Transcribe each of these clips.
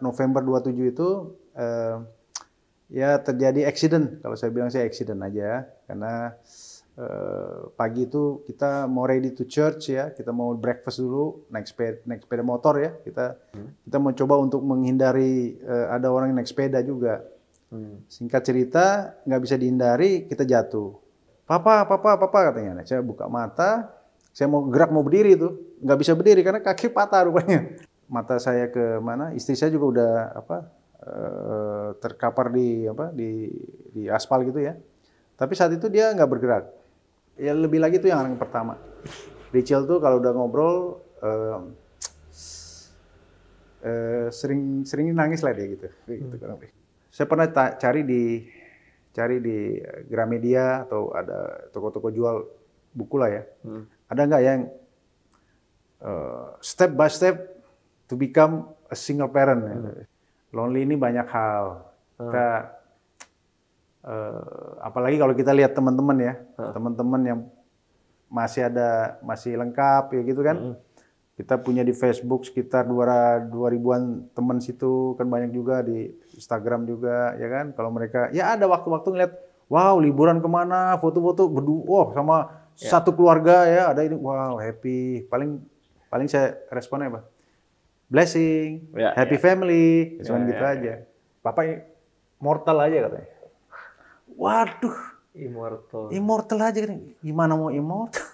November 27 itu ya terjadi accident. Kalau saya bilang sih accident aja, karena pagi itu kita mau ready to church ya, kita mau breakfast dulu, naik sepeda motor ya, kita mau coba untuk menghindari ada orang yang naik sepeda juga. Singkat cerita, nggak bisa dihindari, kita jatuh. Papa katanya. Saya buka mata, saya mau gerak mau berdiri tuh, nggak bisa berdiri karena kaki patah rupanya. Mata saya ke mana? Istri saya juga udah terkapar di aspal gitu ya. Tapi saat itu dia nggak bergerak. Ya lebih lagi tuh yang pertama. Rachel tuh kalau udah ngobrol sering nangis lah dia gitu. Saya pernah cari di Gramedia atau ada toko-toko jual buku lah ya. Ada nggak yang step by step to become a single parent? Lonely ini banyak hal. Kita apalagi kalau kita lihat teman-teman ya, teman-teman yang masih lengkap ya gitu kan. Kita punya di Facebook sekitar 2.000-an teman situ, kan banyak juga di Instagram juga ya kan. Kalau mereka ya ada waktu-waktu ngeliat, wow liburan kemana, foto-foto berdua sama satu keluarga ya, ada ini, wow happy. Paling saya responnya apa? Blessing, happy family, cuman gitu aja. Bapak mortal aja katanya. Waduh, immortal aja kan, gimana mau immortal?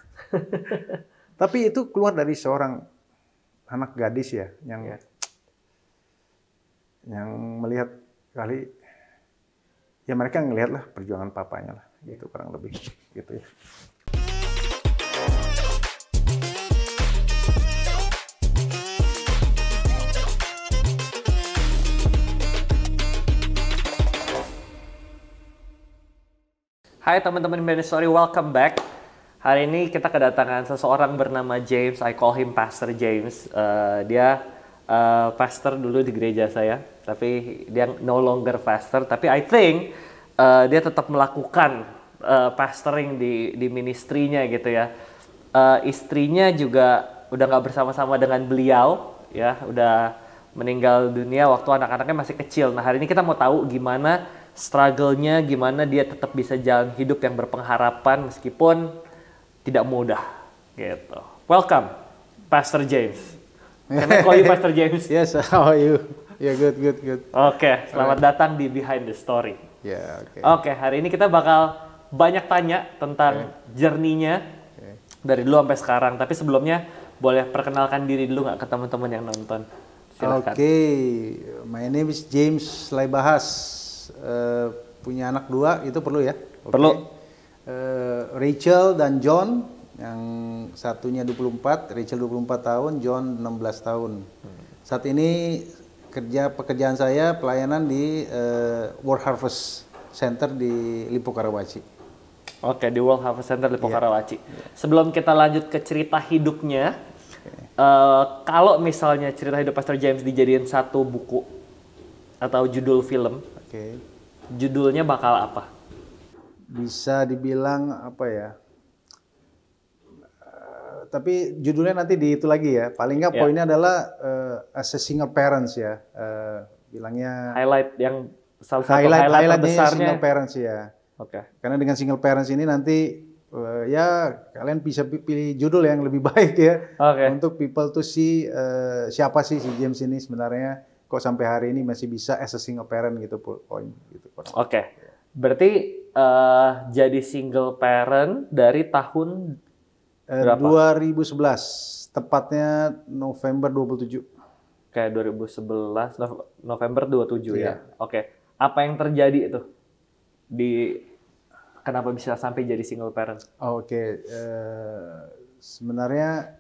Tapi itu keluar dari seorang anak gadis ya, yang melihat kali, ya mereka ngelihat lah perjuangan papanya lah, gitu kurang lebih, gitu ya. Hai teman-teman Band Story, welcome back. Hari ini kita kedatangan seseorang bernama James, I call him Pastor James. Dia pastor dulu di gereja saya, tapi dia no longer pastor. Tapi I think dia tetap melakukan pastoring di ministrinya gitu ya. Istrinya juga udah nggak bersama-sama dengan beliau, ya, udah meninggal dunia waktu anak-anaknya masih kecil. Nah hari ini kita mau tahu gimana struggle-nya, gimana dia tetap bisa jalan hidup yang berpengharapan meskipun tidak mudah, gitu. Welcome, Pastor James. Can I call you Pastor James? Yes, how are you? Yeah, good. Oke, selamat datang di Behind the Story. Yeah, okay. Oke, hari ini kita bakal banyak tanya tentang journey-nya dari dulu sampai sekarang. Tapi sebelumnya boleh perkenalkan diri dulu nggak ke teman-teman yang nonton? Silakan. Oke, my name is James Laibahas. Punya anak 2, itu perlu ya? Okay. Perlu. Rachel dan John, yang satunya 24, Rachel 24 tahun, John 16 tahun. Saat ini pekerjaan saya pelayanan di World Harvest Center di Lippo Karawaci. Oke, di World Harvest Center Lippo Karawaci. Sebelum kita lanjut ke cerita hidupnya, kalau misalnya cerita hidup Pastor James dijadiin satu buku atau judul film, judulnya bakal apa? Bisa dibilang apa ya? Tapi judulnya nanti di itu lagi ya. Paling nggak poinnya adalah as a single parents ya. Bilangnya highlight yang salah satu highlight terbesarnya single parents ya. Oke. Karena dengan single parents ini nanti ya kalian bisa pilih judul yang lebih baik ya. Untuk people to see siapa sih si James ini sebenarnya, kok sampai hari ini masih bisa as a single parent gitu poin gitu. Oke. Berarti jadi single parent dari tahun berapa? 2011, tepatnya November 27. Oke, 2011 November 27 ya. Oke. Apa yang terjadi itu kenapa bisa sampai jadi single parent? Oke. Sebenarnya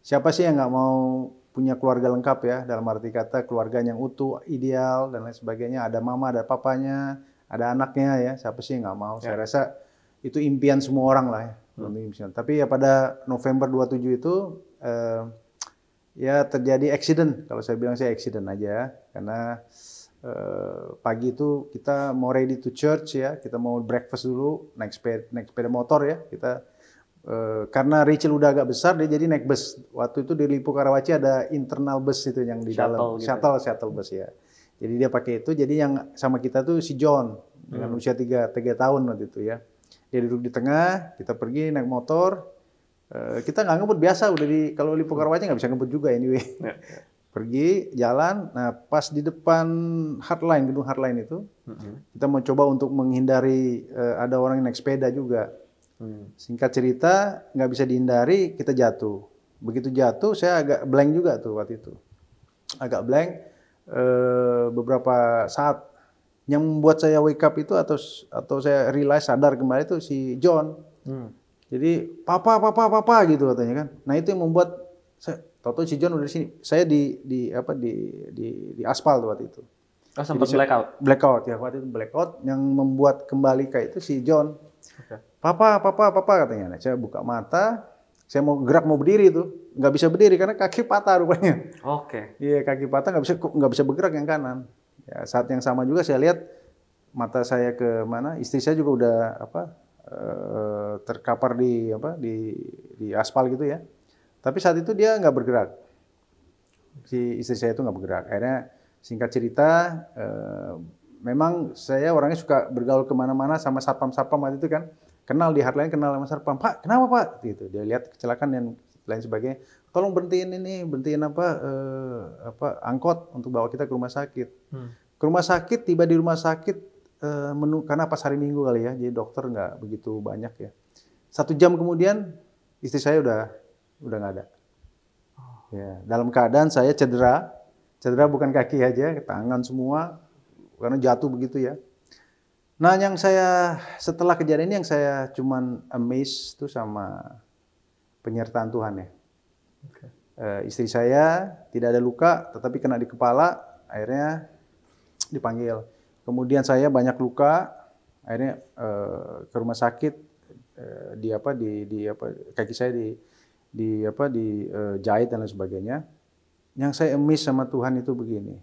siapa sih yang nggak mau punya keluarga lengkap ya, dalam arti kata keluarga yang utuh, ideal dan lain sebagainya. Ada mama, ada papanya, ada anaknya ya. Siapa sih yang nggak mau? Saya rasa itu impian semua orang lah ya. Tapi ya pada November 27 itu ya terjadi accident. Kalau saya bilang sih accident aja, karena pagi itu kita mau ready to church ya, kita mau breakfast dulu, naik sepeda motor ya, kita karena Rachel udah agak besar, dia jadi naik bus. Waktu itu di Lipo Karawaci ada internal bus itu yang di dalam. Shuttle gitu. Shuttle bus ya. Jadi dia pakai itu, jadi yang sama kita tuh si John, dengan usia 3 tahun waktu itu ya. Dia duduk di tengah, kita pergi naik motor. Kita nggak ngebut biasa, udah kalau Lipo Karawaci nggak bisa ngebut juga anyway. Pergi, jalan, nah pas di depan gedung Hardline itu, kita mau coba untuk menghindari ada orang yang naik sepeda juga. Singkat cerita, nggak bisa dihindari, kita jatuh. Begitu jatuh, saya agak blank juga tuh waktu itu. Agak blank, beberapa saat. Yang membuat saya wake up itu atau saya realize, sadar kembali itu si John. Jadi, papa gitu katanya kan. Nah itu yang membuat saya, tahu si John udah di sini. Saya di aspal tuh waktu itu. Oh, sempat blackout. Blackout ya, waktu itu blackout. Yang membuat kembali kayak itu si John. Okay. Papa katanya. Nah, saya buka mata, saya mau gerak mau berdiri tuh, nggak bisa berdiri karena kaki patah rupanya. Oke. Iya, kaki patah nggak bisa bergerak yang kanan. Ya, saat yang sama juga saya lihat mata saya ke mana, istri saya juga udah terkapar di aspal gitu ya. Tapi saat itu dia nggak bergerak. Si istri saya itu nggak bergerak. Akhirnya singkat cerita, memang saya orangnya suka bergaul kemana-mana sama satpam-satpam waktu itu kan. Kenal di Hardline, kenal sama satpam. Pak, kenapa Pak? Gitu. Dia lihat kecelakaan dan lain sebagainya. Tolong berhentiin angkot untuk bawa kita ke rumah sakit. Ke rumah sakit, tiba di rumah sakit karena pas hari Minggu kali ya, jadi dokter nggak begitu banyak ya. 1 jam kemudian istri saya udah nggak ada. Ya, dalam keadaan saya cedera bukan kaki aja, tangan semua karena jatuh begitu ya. Nah, setelah kejadian ini yang saya cuman amazed tuh sama penyertaan Tuhan ya. Okay. Istri saya tidak ada luka, tetapi kena di kepala, akhirnya dipanggil. Kemudian saya banyak luka, akhirnya ke rumah sakit, kaki saya dijahit dan lain sebagainya. Yang saya amazed sama Tuhan itu begini,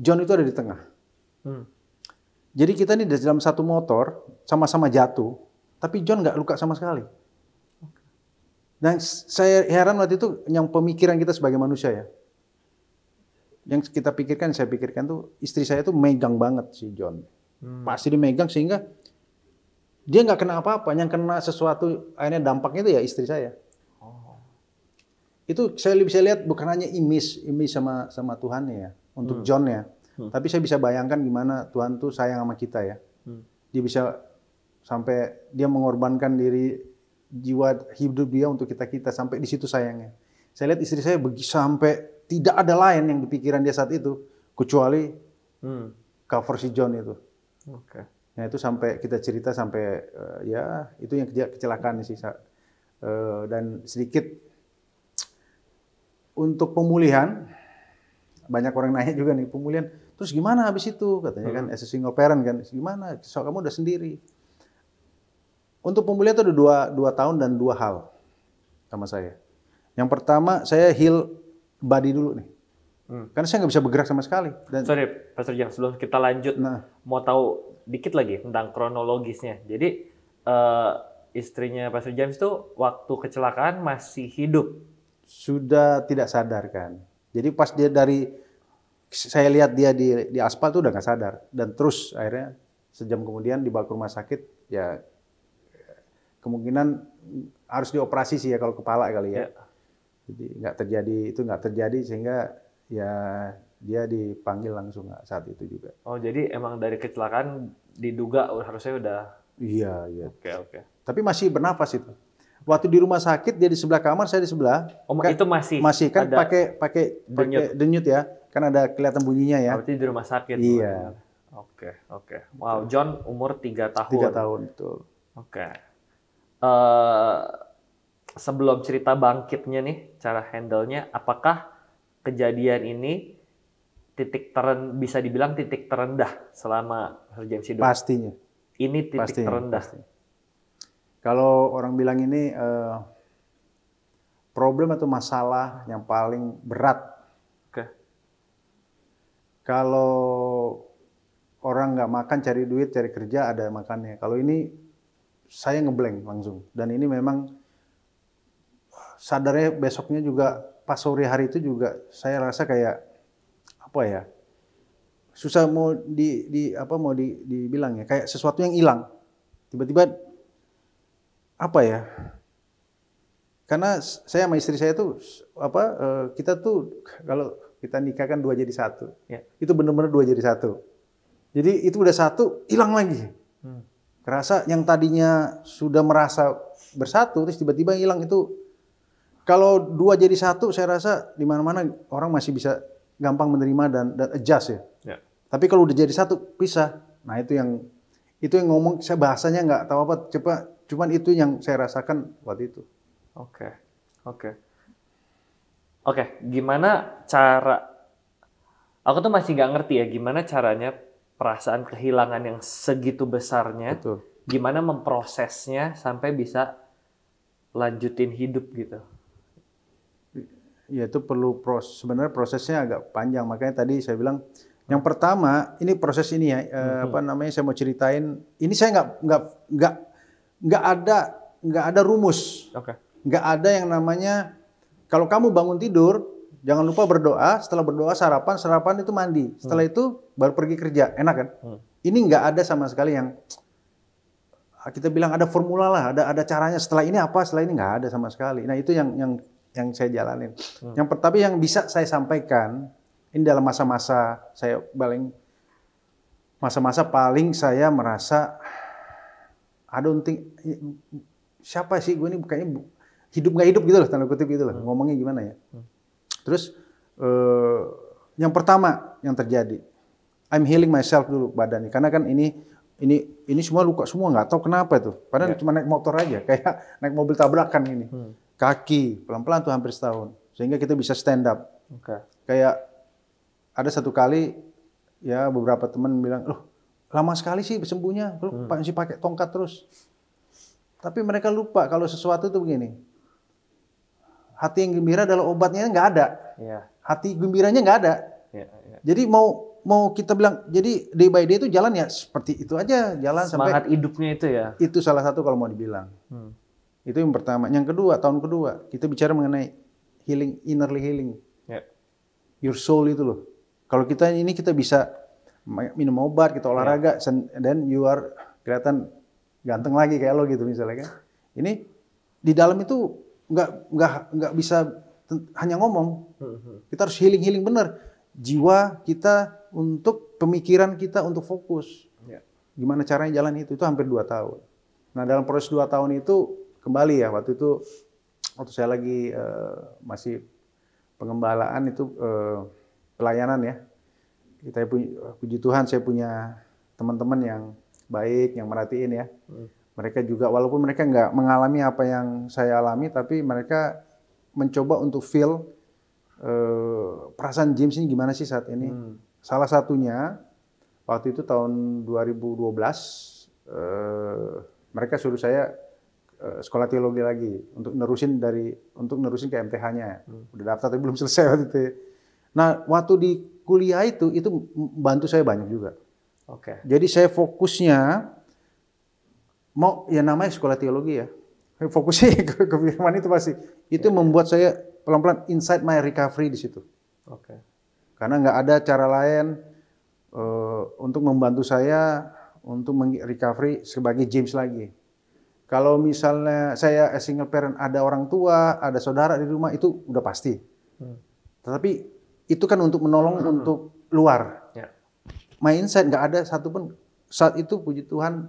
John itu ada di tengah. Jadi kita ini dalam satu motor, sama-sama jatuh, tapi John nggak luka sama sekali. Dan saya heran waktu itu yang pemikiran kita sebagai manusia ya. Yang saya pikirkan tuh istri saya tuh megang banget si John. Pasti dimegang sehingga dia nggak kena apa-apa, yang kena sesuatu akhirnya dampaknya itu ya istri saya. Itu saya bisa lihat bukan hanya image sama Tuhan ya, untuk John ya. Tapi saya bisa bayangkan gimana Tuhan tuh sayang sama kita ya. Dia bisa sampai dia mengorbankan jiwa hidup dia untuk kita sampai di situ sayangnya. Saya lihat istri saya sampai tidak ada lain yang di pikiran dia saat itu kecuali cover si John itu. Okay. Nah itu sampai kita cerita sampai ya itu yang kecelakaan sih. Dan sedikit untuk pemulihan, banyak orang nanya juga nih pemulihan. Terus gimana habis itu katanya kan as a single parent kan gimana? So kamu udah sendiri. Untuk pemulihan itu ada 2 tahun dan 2 hal sama saya. Yang pertama saya heal body dulu nih. Karena saya nggak bisa bergerak sama sekali. Sorry, Pastor James, sebelum kita lanjut, mau tahu dikit lagi tentang kronologisnya. Jadi istrinya Pastor James tuh waktu kecelakaan masih hidup. Sudah tidak sadar kan. Jadi pas saya lihat dia di aspal tuh udah nggak sadar. Dan terus akhirnya sejam kemudian dibawa ke rumah sakit, ya kemungkinan harus dioperasi sih ya kalau kepala kali ya. Jadi nggak terjadi sehingga ya dia dipanggil langsung saat itu juga. Oh jadi emang dari kecelakaan diduga harusnya udah. Iya. Oke. Tapi masih bernafas itu. Waktu di rumah sakit dia di sebelah kamar, saya di sebelah. Oh itu masih kan pakai denyut ya. Kan ada kelihatan bunyinya ya. Berarti di rumah sakit. Iya. Oke. Wow, John umur 3 tahun. 3 tahun betul. Oke. Sebelum cerita bangkitnya nih, cara handle-nya, apakah kejadian ini bisa dibilang titik terendah selama James hidup? Pastinya. Ini titik terendah. Pastinya. Kalau orang bilang ini problem atau masalah yang paling berat. Oke. Kalau orang nggak makan, cari duit, cari kerja, ada makannya. Kalau ini saya ngeblank langsung. Dan ini memang sadarnya besoknya juga pas sore hari itu juga saya rasa kayak apa ya, susah mau dibilang ya, kayak sesuatu yang hilang. Tiba-tiba apa ya? Karena saya sama istri saya tuh kita tuh kalau kita nikah kan 2 jadi 1. Ya. Itu benar-benar 2 jadi 1. Jadi itu udah 1 hilang lagi. Kerasa yang tadinya sudah merasa bersatu terus tiba-tiba hilang itu. Kalau 2 jadi 1 saya rasa di mana-mana orang masih bisa gampang menerima dan adjust ya. Ya. Tapi kalau udah jadi 1 pisah. Nah itu yang ngomong saya bahasanya nggak tahu apa, cuman itu yang saya rasakan waktu itu. Oke, gimana cara, aku tuh masih nggak ngerti ya, gimana caranya perasaan kehilangan yang segitu besarnya, Betul. gimana memprosesnya sampai bisa lanjutin hidup gitu. Ya itu perlu sebenarnya prosesnya agak panjang, makanya tadi saya bilang, yang pertama ini proses ini ya, saya mau ceritain, ini saya nggak ada rumus. Oke. Nggak ada yang namanya, kalau kamu bangun tidur, jangan lupa berdoa, setelah berdoa sarapan itu mandi. Setelah itu baru pergi kerja, enak kan? Ini nggak ada sama sekali yang, kita bilang ada formula lah, ada caranya, setelah ini apa, setelah ini nggak ada sama sekali. Nah itu yang saya jalanin. Yang pertama yang bisa saya sampaikan, ini dalam masa-masa paling saya merasa, siapa sih gue ini kayaknya hidup nggak hidup gitu loh, tanda kutip gitu loh, ngomongnya gimana ya. Terus yang pertama yang terjadi, I'm healing myself dulu badannya, karena kan ini semua luka semua, nggak tahu kenapa itu. Padahal cuma naik motor aja, kayak naik mobil tabrakan ini. Kaki pelan-pelan tuh hampir setahun, sehingga kita bisa stand up. Kayak ada satu kali ya beberapa teman bilang, loh lama sekali sih sembuhnya, lu masih pakai tongkat terus. Tapi mereka lupa kalau sesuatu itu begini. Hati yang gembira adalah obatnya, nggak ada. Iya. Hati gembiranya nggak ada. Iya. Jadi mau kita bilang, jadi day by day itu jalan ya seperti itu aja, jalan Semangat sampai hidupnya itu ya. itu salah satu kalau mau dibilang. Itu yang pertama. Yang kedua, tahun kedua kita bicara mengenai healing, innerly healing. Ya. Your soul itu loh. Kalau kita bisa minum obat, kita olahraga, dan you are kelihatan ganteng lagi kayak lo gitu misalnya kan. Ini di dalam itu nggak bisa hanya ngomong. Kita harus healing benar. Jiwa kita untuk pemikiran kita untuk fokus. Gimana caranya jalan itu hampir 2 tahun. Nah dalam proses 2 tahun itu kembali ya waktu saya lagi masih pengembalaan itu pelayanan ya. Kita puji Tuhan saya punya teman-teman yang baik, yang merhatiin ya. Mereka juga walaupun mereka nggak mengalami apa yang saya alami, tapi mereka mencoba untuk feel perasaan James ini gimana sih saat ini. Salah satunya waktu itu tahun 2012 mereka suruh saya sekolah teologi lagi untuk nerusin ke MTH-nya. Udah daftar tapi belum selesai waktu itu. Nah, waktu di kuliah itu bantu saya banyak juga. Jadi saya fokusnya namanya sekolah teologi ya. Fokusnya ke firman itu pasti. Itu membuat saya pelan-pelan inside my recovery di situ. Karena nggak ada cara lain untuk membantu saya untuk recovery sebagai James lagi. Kalau misalnya saya single parent, ada orang tua, ada saudara di rumah, itu udah pasti. Tetapi itu kan untuk menolong untuk luar. My inside nggak ada satupun. Saat itu puji Tuhan,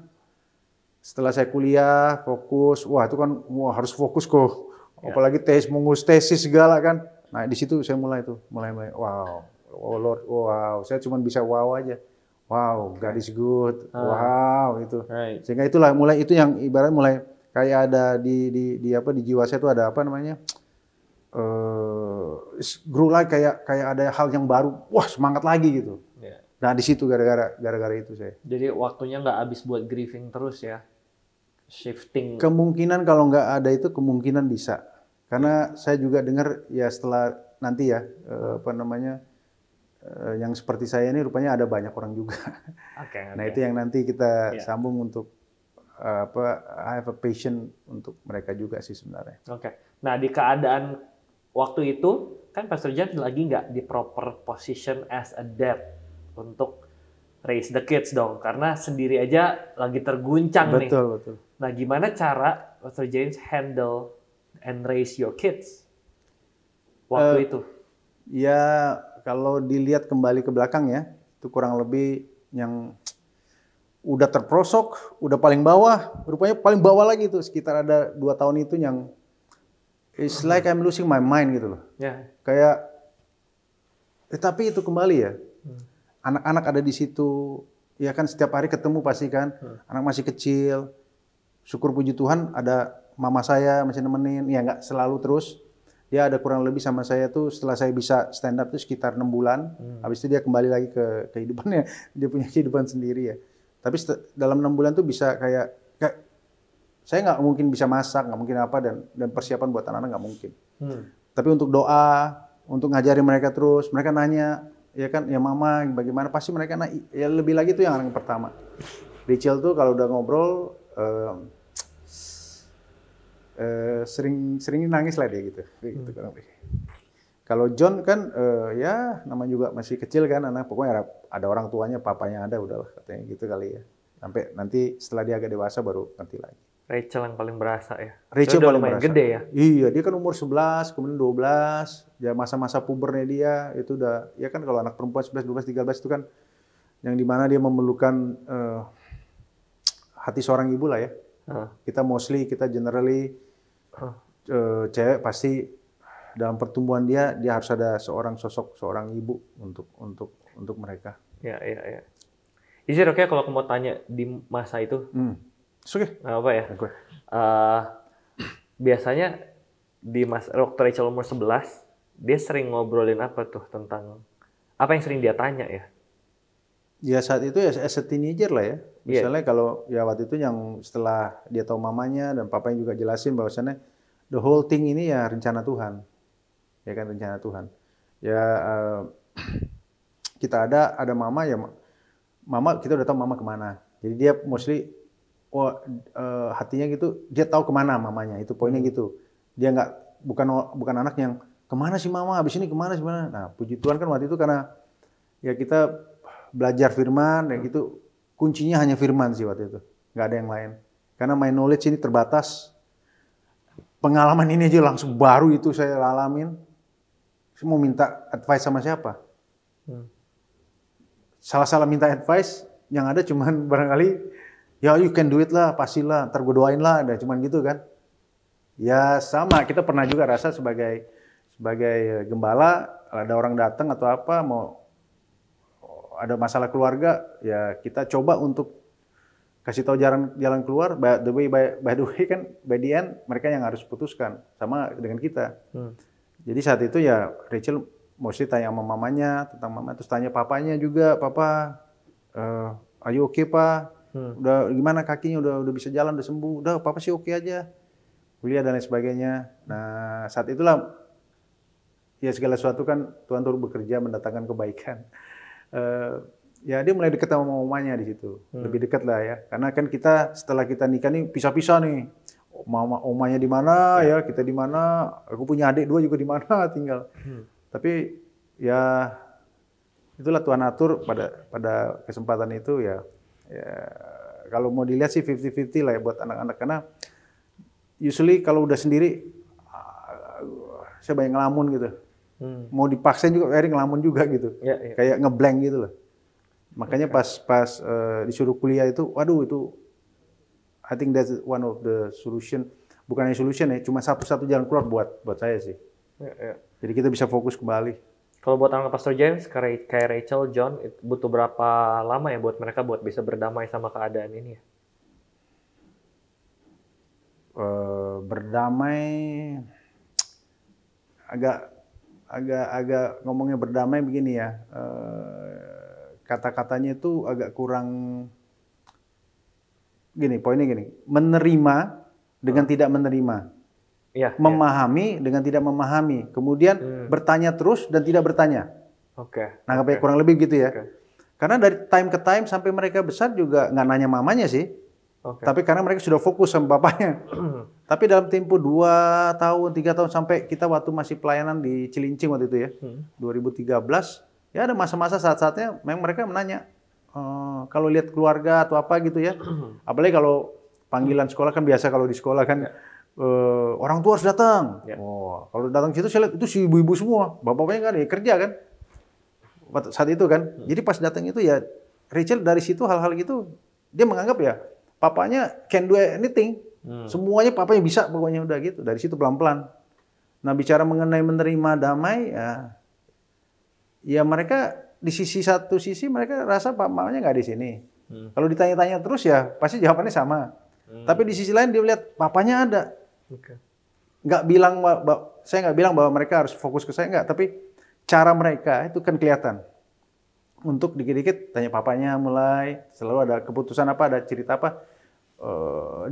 setelah saya kuliah, fokus, itu kan harus fokus kok. Apalagi mengurus tesis segala kan. Nah di situ saya mulai wow, oh Lord, wow, saya cuma bisa wow aja. Wow, God is good. Wow, itu. Sehingga itulah itu yang ibarat mulai kayak ada di jiwa saya itu ada apa namanya? Grow lagi kayak ada hal yang baru. Wah, semangat lagi gitu. Nah, di situ gara-gara itu saya. Jadi waktunya nggak habis buat grieving terus ya. Shifting. Kemungkinan kalau nggak ada itu kemungkinan bisa. Karena saya juga dengar ya setelah nanti ya yang seperti saya ini rupanya ada banyak orang juga. Nah itu yang nanti kita sambung untuk I have a patient untuk mereka juga sih sebenarnya. Oke. Nah, di keadaan waktu itu kan Pastor James lagi nggak di proper position as a dad untuk raise the kids dong, karena sendiri aja lagi terguncang nih. Betul. Nah, gimana cara Pastor James handle and raise your kids waktu itu? Ya, kalau dilihat kembali ke belakang ya, itu kurang lebih yang udah terprosok, udah paling bawah, rupanya paling bawah lagi tuh, sekitar ada 2 tahun itu yang it's like I'm losing my mind gitu loh. Ya. Kayak, tapi itu kembali ya, anak-anak ada di situ, ya kan setiap hari ketemu pasti kan, anak masih kecil, syukur puji Tuhan ada mama saya masih nemenin, ya nggak selalu terus. Dia ada kurang lebih sama saya tuh setelah saya bisa stand up tuh sekitar 6 bulan. Habis itu dia kembali lagi ke kehidupannya. Dia punya kehidupan sendiri ya. Tapi dalam 6 bulan tuh bisa kayak saya nggak mungkin bisa masak, nggak mungkin apa, dan persiapan buat anak-anak nggak mungkin. Tapi untuk doa, untuk ngajarin mereka terus, mereka nanya, ya kan, ya mama bagaimana, pasti mereka ya lebih lagi tuh yang pertama. Rachel tuh kalau udah ngobrol, sering nangis lah dia gitu. Kalau John kan ya namanya juga masih kecil kan anak, pokoknya ada orang tuanya, papanya ada, udahlah katanya gitu kali ya. Sampai nanti setelah dia agak dewasa baru ngerti lagi. Rachel yang paling berasa ya. Rachel paling lumayan berasa. Gede ya. Iya, dia kan umur 11, kemudian 12, ya masa-masa pubernya dia itu udah, ya kan kalau anak perempuan 11, 12, 13 itu kan yang dimana dia memerlukan hati seorang ibu lah ya. Kita generally cewek pasti dalam pertumbuhan dia harus ada seorang ibu untuk mereka. Ya. Is it okay kalau aku mau tanya di masa itu? Oke. Nggak apa ya? Okay. Biasanya di waktu Rachel umur 11, dia sering ngobrolin apa tuh tentang apa yang sering dia tanya ya? Ya saat itu ya as a teenager lah ya. Misalnya kalau ya waktu itu yang setelah dia tahu mamanya dan papanya juga jelasin bahwasannya the whole thing ini ya rencana Tuhan. Ya kan, rencana Tuhan. Ya kita ada mama ya, mama kita udah tahu mama kemana. Jadi dia mostly hatinya gitu, dia tahu kemana mamanya, itu poinnya gitu. Dia bukan anak yang kemana sih mama, habis ini kemana sih mana. Nah puji Tuhan kan waktu itu karena ya kita belajar firman dan gitu, kuncinya hanya firman sih waktu itu, nggak ada yang lain. Karena my knowledge ini terbatas, pengalaman ini aja langsung baru itu saya alamin. Saya mau minta advice sama siapa? Salah-salah minta advice, yang ada cuman barangkali, ya you can do it lah, pastilah, ntar gue doain lah, ada cuman gitu kan. Ya sama, kita pernah juga rasa sebagai gembala, ada orang datang atau apa, mau ada masalah keluarga, ya kita coba untuk kasih tahu jalan keluar. By the way kan, by the end mereka yang harus putuskan, sama dengan kita. Jadi saat itu ya Rachel mesti tanya sama mamanya tentang mama, terus tanya papanya juga, papa, ayo oke pak, udah gimana kakinya, udah bisa jalan, udah sembuh, udah papa sih oke aja, kuliah dan lain sebagainya. Nah saat itulah ya segala sesuatu kan Tuhan turut bekerja mendatangkan kebaikan. Ya dia mulai dekat sama mamanya di situ, lebih dekat lah ya, karena kan kita setelah kita nikah nih pisah-pisah nih, omanya di mana ya, kita di mana, aku punya adik 2 juga di mana tinggal. Tapi ya itulah Tuhan atur pada kesempatan itu ya kalau mau dilihat sih 50-50 lah ya buat anak-anak, karena usually kalau udah sendiri saya banyak ngelamun gitu. Mau dipaksain juga Eri ngelamun juga gitu. Kayak ngeblank gitu loh. Makanya pas disuruh kuliah itu, waduh itu I think that's one of the solution. Bukan hanya solution ya, cuma satu jalan keluar buat saya sih. Jadi kita bisa fokus kembali. Kalau buat anak Pastor James, kayak Rachel, John, butuh berapa lama ya buat mereka bisa berdamai sama keadaan ini ya? Berdamai, agak ngomongnya berdamai begini ya. Kata-katanya itu agak kurang gini, poinnya gini. Menerima dengan tidak menerima. Memahami dengan tidak memahami. Kemudian bertanya terus dan tidak bertanya. Nah, kurang lebih gitu ya. Karena dari time ke time sampai mereka besar juga nggak nanya mamanya sih. Oke. Tapi karena mereka sudah fokus sama bapaknya. Tapi dalam tempo 2 tahun, 3 tahun sampai kita waktu masih pelayanan di Cilincing waktu itu ya, 2013, ya ada masa-masa saat-saatnya memang mereka menanya, kalau lihat keluarga atau apa gitu ya, apalagi kalau panggilan sekolah kan biasa kalau di sekolah kan orang tua harus datang. Oh, kalau datang situ saya lihat itu si ibu-ibu semua, bapak-bapaknya kan ya kerja kan saat itu kan. Jadi pas datang itu ya Rachel dari situ hal-hal gitu dia menganggap ya papanya can do anything. Semuanya papanya bisa pokoknya udah gitu. Dari situ pelan-pelan. Nah, bicara mengenai menerima damai ya mereka di satu sisi mereka rasa papanya nggak di sini. Kalau ditanya-tanya terus ya pasti jawabannya sama. Tapi di sisi lain dia lihat papanya ada. Nggak bilang saya nggak bilang bahwa mereka harus fokus ke saya nggak, tapi cara mereka itu kan kelihatan. Untuk dikit-dikit tanya papanya mulai, selalu ada keputusan apa, ada cerita apa,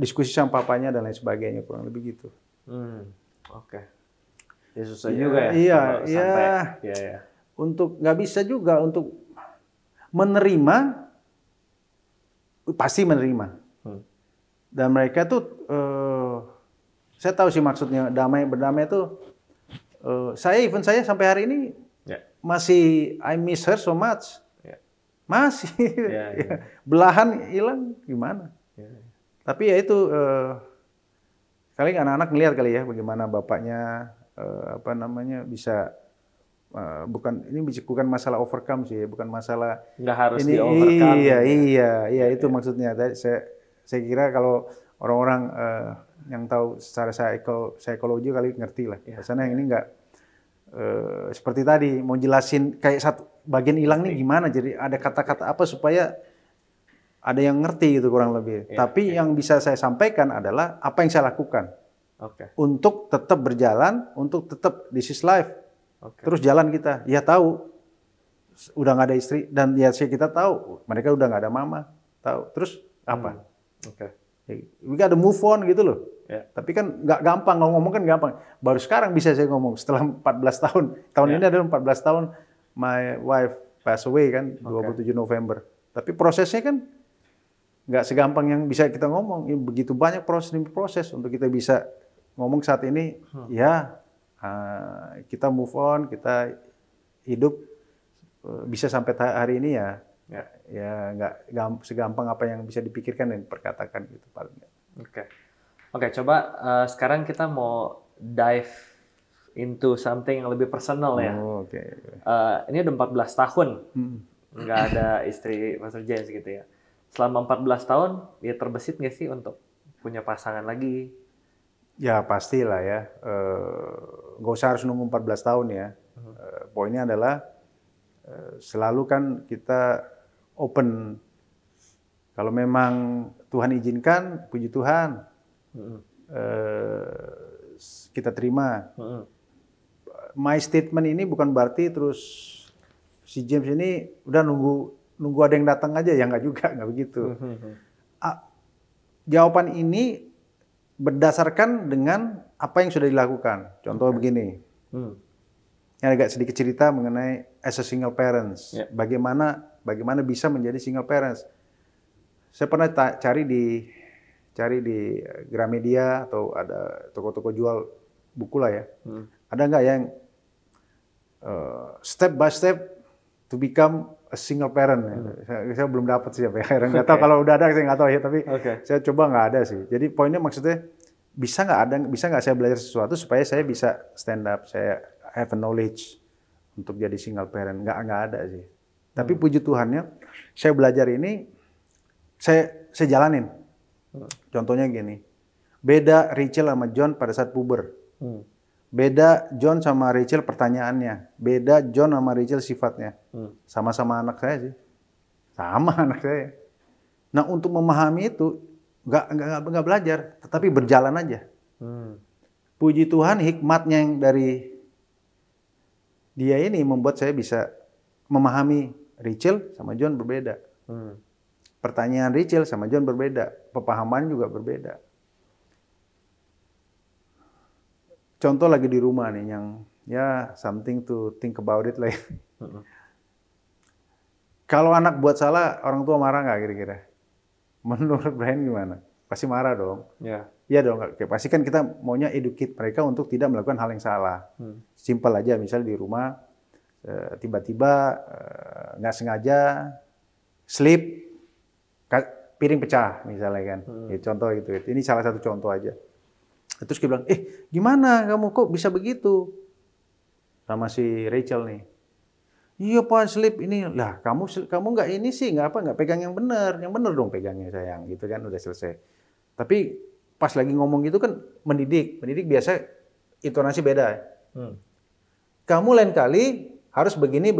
diskusi sama papanya dan lain sebagainya, kurang lebih gitu. Oke. Ya susah juga ya. Iya, sampai, ya. Untuk nggak bisa juga untuk menerima, pasti menerima. Dan mereka tuh, saya tahu sih maksudnya berdamai itu. Saya sampai hari ini masih I miss her so much. Masih. Belahan hilang gimana? Tapi ya itu kali anak-anak ngelihat kali ya bagaimana bapaknya bisa bukan masalah overcome sih, bukan masalah nggak harus di overcome. Iya, itu maksudnya. Saya kira kalau orang-orang yang tahu secara psikologi kali ngerti lah. Biasanya yang ini nggak seperti tadi mau jelasin kayak satu bagian hilang nih gimana, jadi ada kata-kata apa supaya ada yang ngerti gitu kurang lebih. Tapi yang bisa saya sampaikan adalah apa yang saya lakukan untuk tetap berjalan, untuk tetap this is life. Terus jalan kita, ya tahu udah nggak ada istri dan ya kita tahu mereka udah nggak ada mama, tahu. Terus apa? We gotta move on gitu loh. Tapi kan nggak gampang, ngomong kan gampang. Baru sekarang bisa saya ngomong setelah 14 tahun. Tahun ini adalah 14 tahun my wife passed away kan, 27 November. Tapi prosesnya kan nggak segampang yang bisa kita ngomong. Begitu banyak proses untuk kita bisa ngomong saat ini. Kita move on, kita hidup bisa sampai hari ini ya nggak segampang apa yang bisa dipikirkan dan diperkatakan gitu paling. Oke, coba sekarang kita mau dive into something yang lebih personal ya. Ini udah 14 tahun nggak ada istri Pastor James gitu ya. Selama 14 tahun, ya terbesit nggak sih untuk punya pasangan lagi? Ya pastilah ya. Nggak usah harus nunggu 14 tahun ya. Poinnya adalah selalu kan kita open. Kalau memang Tuhan izinkan, puji Tuhan, kita terima. My statement ini bukan berarti terus si James ini udah nunggu ada yang datang aja, ya nggak juga, nggak begitu. Jawaban ini berdasarkan dengan apa yang sudah dilakukan. Contoh begini, yang agak sedikit cerita mengenai as a single parents, bagaimana bisa menjadi single parents. Saya pernah cari di Gramedia atau ada toko-toko jual buku lah ya. Ada nggak yang step by step to become a single parent? Saya belum dapat sih sampai akhirnya. Nggak tahu kalau udah ada saya nggak tahu ya. Tapi saya coba nggak ada sih. Jadi poinnya maksudnya bisa nggak saya belajar sesuatu supaya saya bisa stand up, saya have a knowledge untuk jadi single parent? Nggak ada sih. Tapi puji Tuhannya, saya belajar ini, saya jalanin. Contohnya gini, beda Rachel sama John pada saat puber. Beda John sama Rachel pertanyaannya. Beda John sama Rachel sifatnya. Sama-sama anak saya sih. Sama anak saya. Nah untuk memahami itu, nggak belajar, tetapi berjalan aja. Puji Tuhan hikmatnya yang dari dia ini membuat saya bisa memahami Rachel sama John berbeda. Pertanyaan Rachel sama John berbeda. Pemahaman juga berbeda. Contoh lagi di rumah nih yang something to think about it lah. Kalau anak buat salah, orang tua marah nggak kira-kira? Menurut Brian gimana? pasti marah dong. Ya. Iya dong, kayak pasti kan kita maunya educate mereka untuk tidak melakukan hal yang salah. Simpel aja, misalnya di rumah tiba-tiba nggak sengaja slip, piring pecah misalnya kan. Ya, contoh gitu. Ini salah satu contoh aja. Terus dia bilang, gimana kamu kok bisa begitu? Sama si Rachel nih. Iya Pak, slip ini. Lah kamu nggak ini sih, nggak pegang yang benar dong pegangnya sayang, gitu kan udah selesai. Tapi pas lagi ngomong gitu kan mendidik biasa intonasi beda. Kamu lain kali harus begini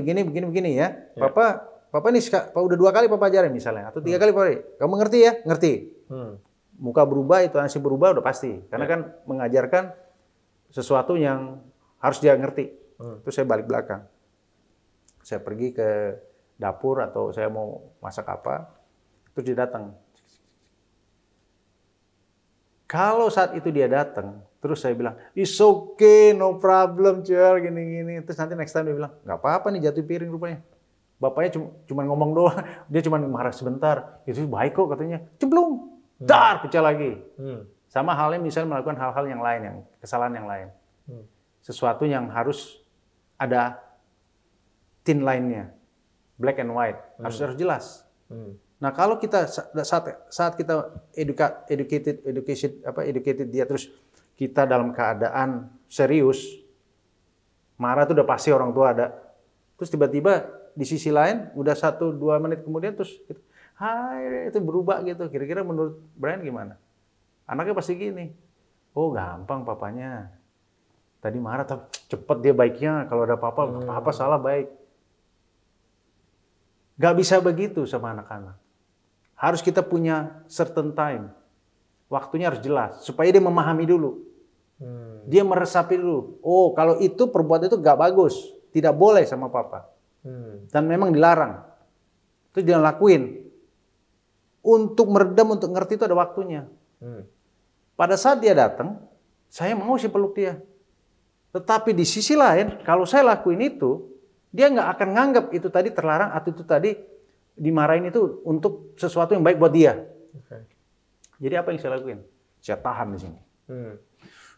ya. Papa nih udah 2 kali Papa ajarin misalnya, atau 3 kali Papa. Kamu ngerti ya? Ngerti. Muka berubah, intonasi berubah udah pasti. Karena kan mengajarkan sesuatu yang harus dia ngerti. Terus saya balik belakang. Saya pergi ke dapur atau saya mau masak apa, terus dia datang. Kalau saat itu dia datang, terus saya bilang, it's okay, no problem, Cel, gini-gini. Terus nanti next time dia bilang, nggak apa-apa nih jatuh piring rupanya. Bapaknya cuma ngomong doang, dia cuma marah sebentar. Itu baik kok katanya. Ceblung, dar, pecah lagi. Sama halnya misalnya melakukan hal-hal yang lain, kesalahan yang lain. Sesuatu yang harus ada thin line-nya, black and white, harus jelas. Nah kalau kita saat kita educated dia, terus kita dalam keadaan serius, marah itu udah pasti orang tua ada. Terus tiba-tiba di sisi lain, udah 1-2 menit kemudian terus, hai itu berubah gitu. Kira-kira menurut Brian gimana? Anaknya pasti gini, oh gampang papanya. Tadi marah, tapi cepet dia baiknya. Kalau ada apa-apa salah baik. Gak bisa begitu sama anak-anak. Harus kita punya certain time. Waktunya harus jelas. Supaya dia memahami dulu. Dia meresapi dulu. Oh, kalau itu perbuatan itu gak bagus. Tidak boleh sama papa. Dan memang dilarang. Itu dia lakuin. Untuk meredam, untuk ngerti itu ada waktunya. Pada saat dia datang, saya mau sih peluk dia. Tetapi di sisi lain, kalau saya lakuin itu, dia nggak akan nganggap itu tadi terlarang atau itu tadi dimarahin itu untuk sesuatu yang baik buat dia. Jadi apa yang saya lakuin? Saya tahan di sini.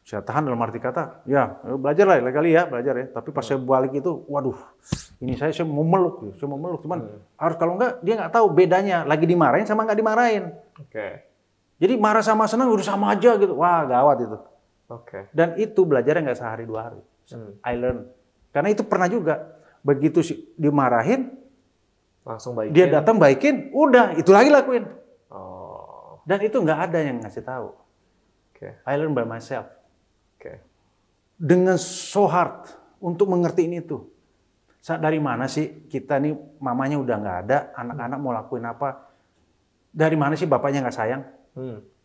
Saya tahan dalam arti kata, ya belajar lah kali ya, belajar ya. Tapi pas saya balik itu, waduh, ini saya mau meluk, cuman harus kalau enggak dia nggak tahu bedanya lagi dimarahin sama nggak dimarahin. Jadi marah sama senang udah sama aja gitu, wah gawat itu. Dan itu belajarnya nggak sehari 2 hari. I learn. Karena itu pernah juga. Begitu dimarahin, langsung baikin. Dia datang baikin, udah itu lagi lakuin. Dan itu nggak ada yang ngasih tahu. I learn by myself. Dengan so hard untuk mengertiin itu. Dari mana sih kita nih mamanya udah nggak ada, anak-anak mau lakuin apa? Dari mana sih bapaknya nggak sayang?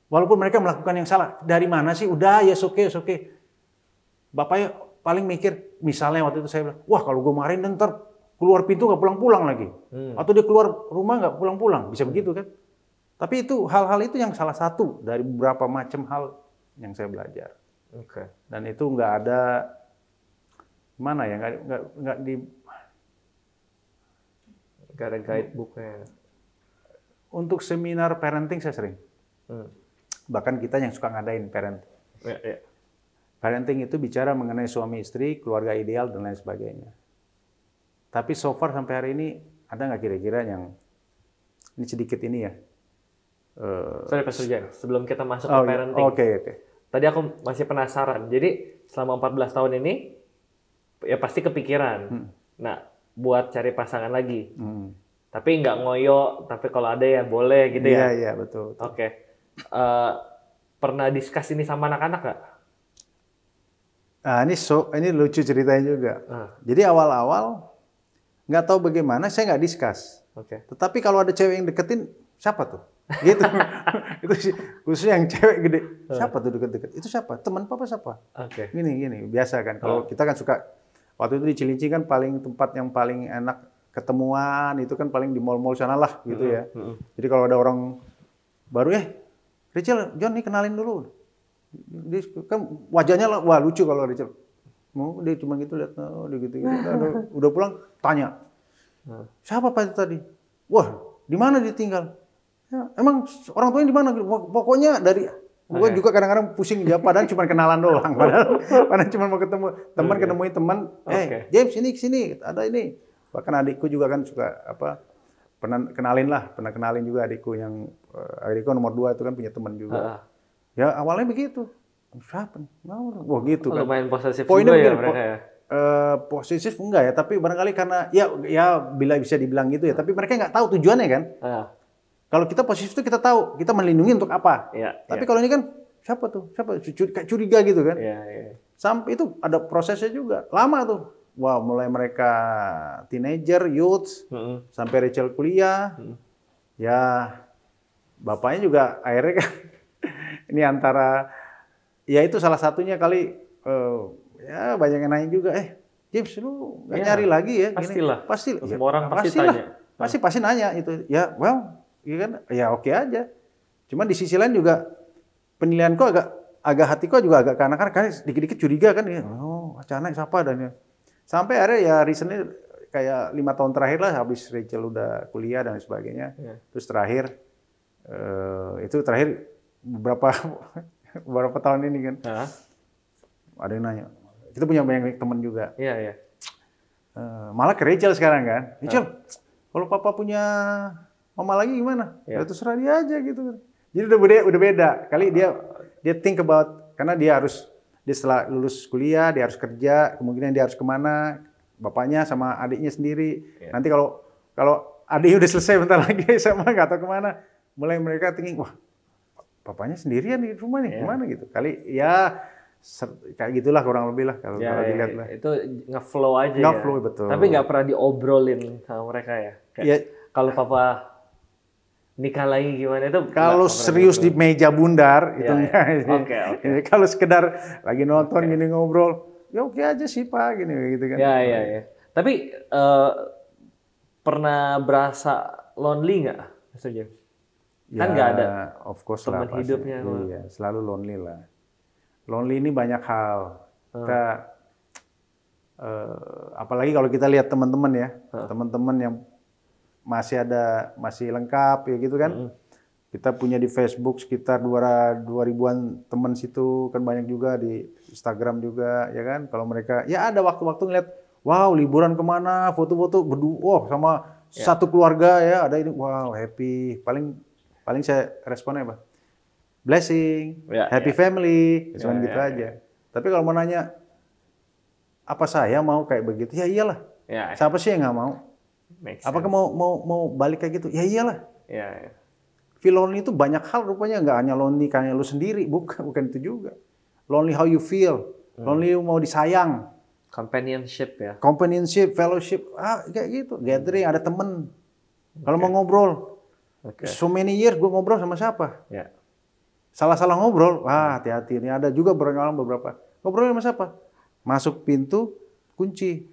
Walaupun mereka melakukan yang salah, dari mana sih? Udah ya, oke. Bapaknya paling mikir, misalnya waktu itu saya bilang, wah kalau gue marahin ntar keluar pintu nggak pulang-pulang lagi. Atau dia keluar rumah nggak pulang-pulang. Bisa begitu kan? Tapi itu hal-hal itu yang salah satu dari beberapa macam hal yang saya belajar. Dan itu nggak ada, mana ya, nggak ada guidebooknya. Untuk seminar parenting saya sering. Bahkan kita yang suka ngadain parenting. Parenting itu bicara mengenai suami istri, keluarga ideal, dan lain sebagainya. Tapi so far sampai hari ini, ada nggak kira-kira yang, ini sedikit ini ya. Sorry Pak Surjan, sebelum kita masuk ke parenting. Oke. Tadi aku masih penasaran. Jadi selama 14 tahun ini, ya pasti kepikiran. Nah, buat cari pasangan lagi. Tapi nggak ngoyo, tapi kalau ada ya boleh gitu ya? Iya, betul. Pernah discuss ini sama anak-anak nggak? Nah, ini lucu ceritanya juga. Jadi awal-awal nggak tahu bagaimana, saya nggak discuss. Tetapi kalau ada cewek yang deketin, siapa tuh? Gitu. Itu sih, khususnya yang cewek gede. Siapa tuh deket-deket? Itu siapa? Teman papa siapa? Gini. Biasa kan. Kalau kita kan suka, waktu itu di Cilinci kan tempat yang paling enak ketemuan, itu kan paling di mall-mall sana lah gitu ya. Jadi kalau ada orang baru, Rachel, John nih kenalin dulu. Dia kan wajahnya wah lucu kalau Rachel. Dia cuma gitu lihat, dia gitu. Udah pulang tanya. Siapa Pak itu tadi? Wah, di mana dia tinggal? Ya, emang orang tuanya di mana? Pokoknya dari gue juga kadang-kadang pusing dia padahal cuma kenalan doang. Padahal cuma mau ketemu teman, ketemuin teman. James ini sini ada ini. Bahkan adikku juga kan suka pernah kenalin juga adikku yang adikku nomor 2 itu kan punya teman juga. Ya awalnya begitu. Siapa nih? Wah gitu kan. Lumayan posesif Poinnya juga ya begini, mereka ya. posesif enggak ya, tapi barangkali karena ya bila bisa dibilang gitu ya, tapi mereka nggak tahu tujuannya kan. Kalau kita posesif itu kita tahu, kita melindungi untuk apa. Tapi kalau ini kan siapa tuh? Siapa? Kayak curiga gitu kan. Sampai itu ada prosesnya juga. Lama tuh. Wow, mulai mereka teenager, youth, sampai Rachel kuliah. Ya bapaknya juga akhirnya kan ini antara ya itu salah satunya kali ya banyak yang nanya juga, James lu nggak nyari lagi ya? Pastilah. Pasti. Semua orang pasti tanya. Pasti nanya itu. Ya, well, ya kan, ya oke aja. Cuman di sisi lain juga penilaianku agak hatiku juga agak kanak-kanak karena dikit-dikit curiga kan ya. Oh, Canak siapa dan ya. Sampai akhirnya ya recently kayak 5 tahun terakhir lah habis Rachel udah kuliah dan sebagainya. Terus terakhir itu terakhir beberapa tahun ini kan. Ada yang nanya. Kita punya banyak teman juga. Malah ke Rachel sekarang kan. Rachel, kalau papa punya mama lagi gimana? Ya terserah dia aja gitu. Jadi udah beda. Kali dia think about karena dia setelah lulus kuliah dia harus kerja, kemungkinan dia harus kemana, bapaknya sama adiknya sendiri. Nanti kalau adiknya udah selesai bentar lagi sama nggak tahu kemana, mulai mereka thinking wah bapaknya sendirian di rumah nih gimana gitu. Kali ya kayak gitulah kurang lebih lah kalau dilihat lah. Itu ngeflow aja Ngeflow betul. Tapi nggak pernah diobrolin sama mereka ya. Kalau papa nikah lagi gimana itu? Kalau serius di meja bundar itu enggak. Oke. Kalau sekedar lagi nonton gini ngobrol, ya oke aja sih Pak gini gitu kan. Ya. Tapi pernah berasa lonely nggak, Mr. James? Kan nggak ada. Of course teman lah, hidupnya. Iya, selalu lonely lah. Lonely ini banyak hal. Kita apalagi kalau kita lihat teman-teman ya, teman-teman yang masih lengkap ya gitu kan. Kita punya di Facebook sekitar 2.000-an teman situ kan banyak juga di Instagram juga ya kan. Kalau mereka ya ada waktu-waktu ngeliat, wow liburan kemana, foto-foto berdua sama satu keluarga ya ada ini, wow happy. Paling saya responnya apa? Blessing, happy family, cuma gitu aja. Tapi kalau mau nanya apa saya mau kayak begitu, ya iyalah. Siapa sih yang nggak mau? Apakah mau balik kayak gitu? Ya iyalah. Feel lonely itu banyak hal rupanya, nggak hanya lonely karena lu sendiri, bukan itu juga. Lonely how you feel, lonely lu mau disayang. Companionship ya. Companionship, fellowship, kayak gitu. Gathering, ada temen. Kalau mau ngobrol, so many years gue ngobrol sama siapa? Salah-salah ngobrol, hati-hati. Ini ada juga beberapa. Ngobrol sama siapa? Masuk pintu, kunci.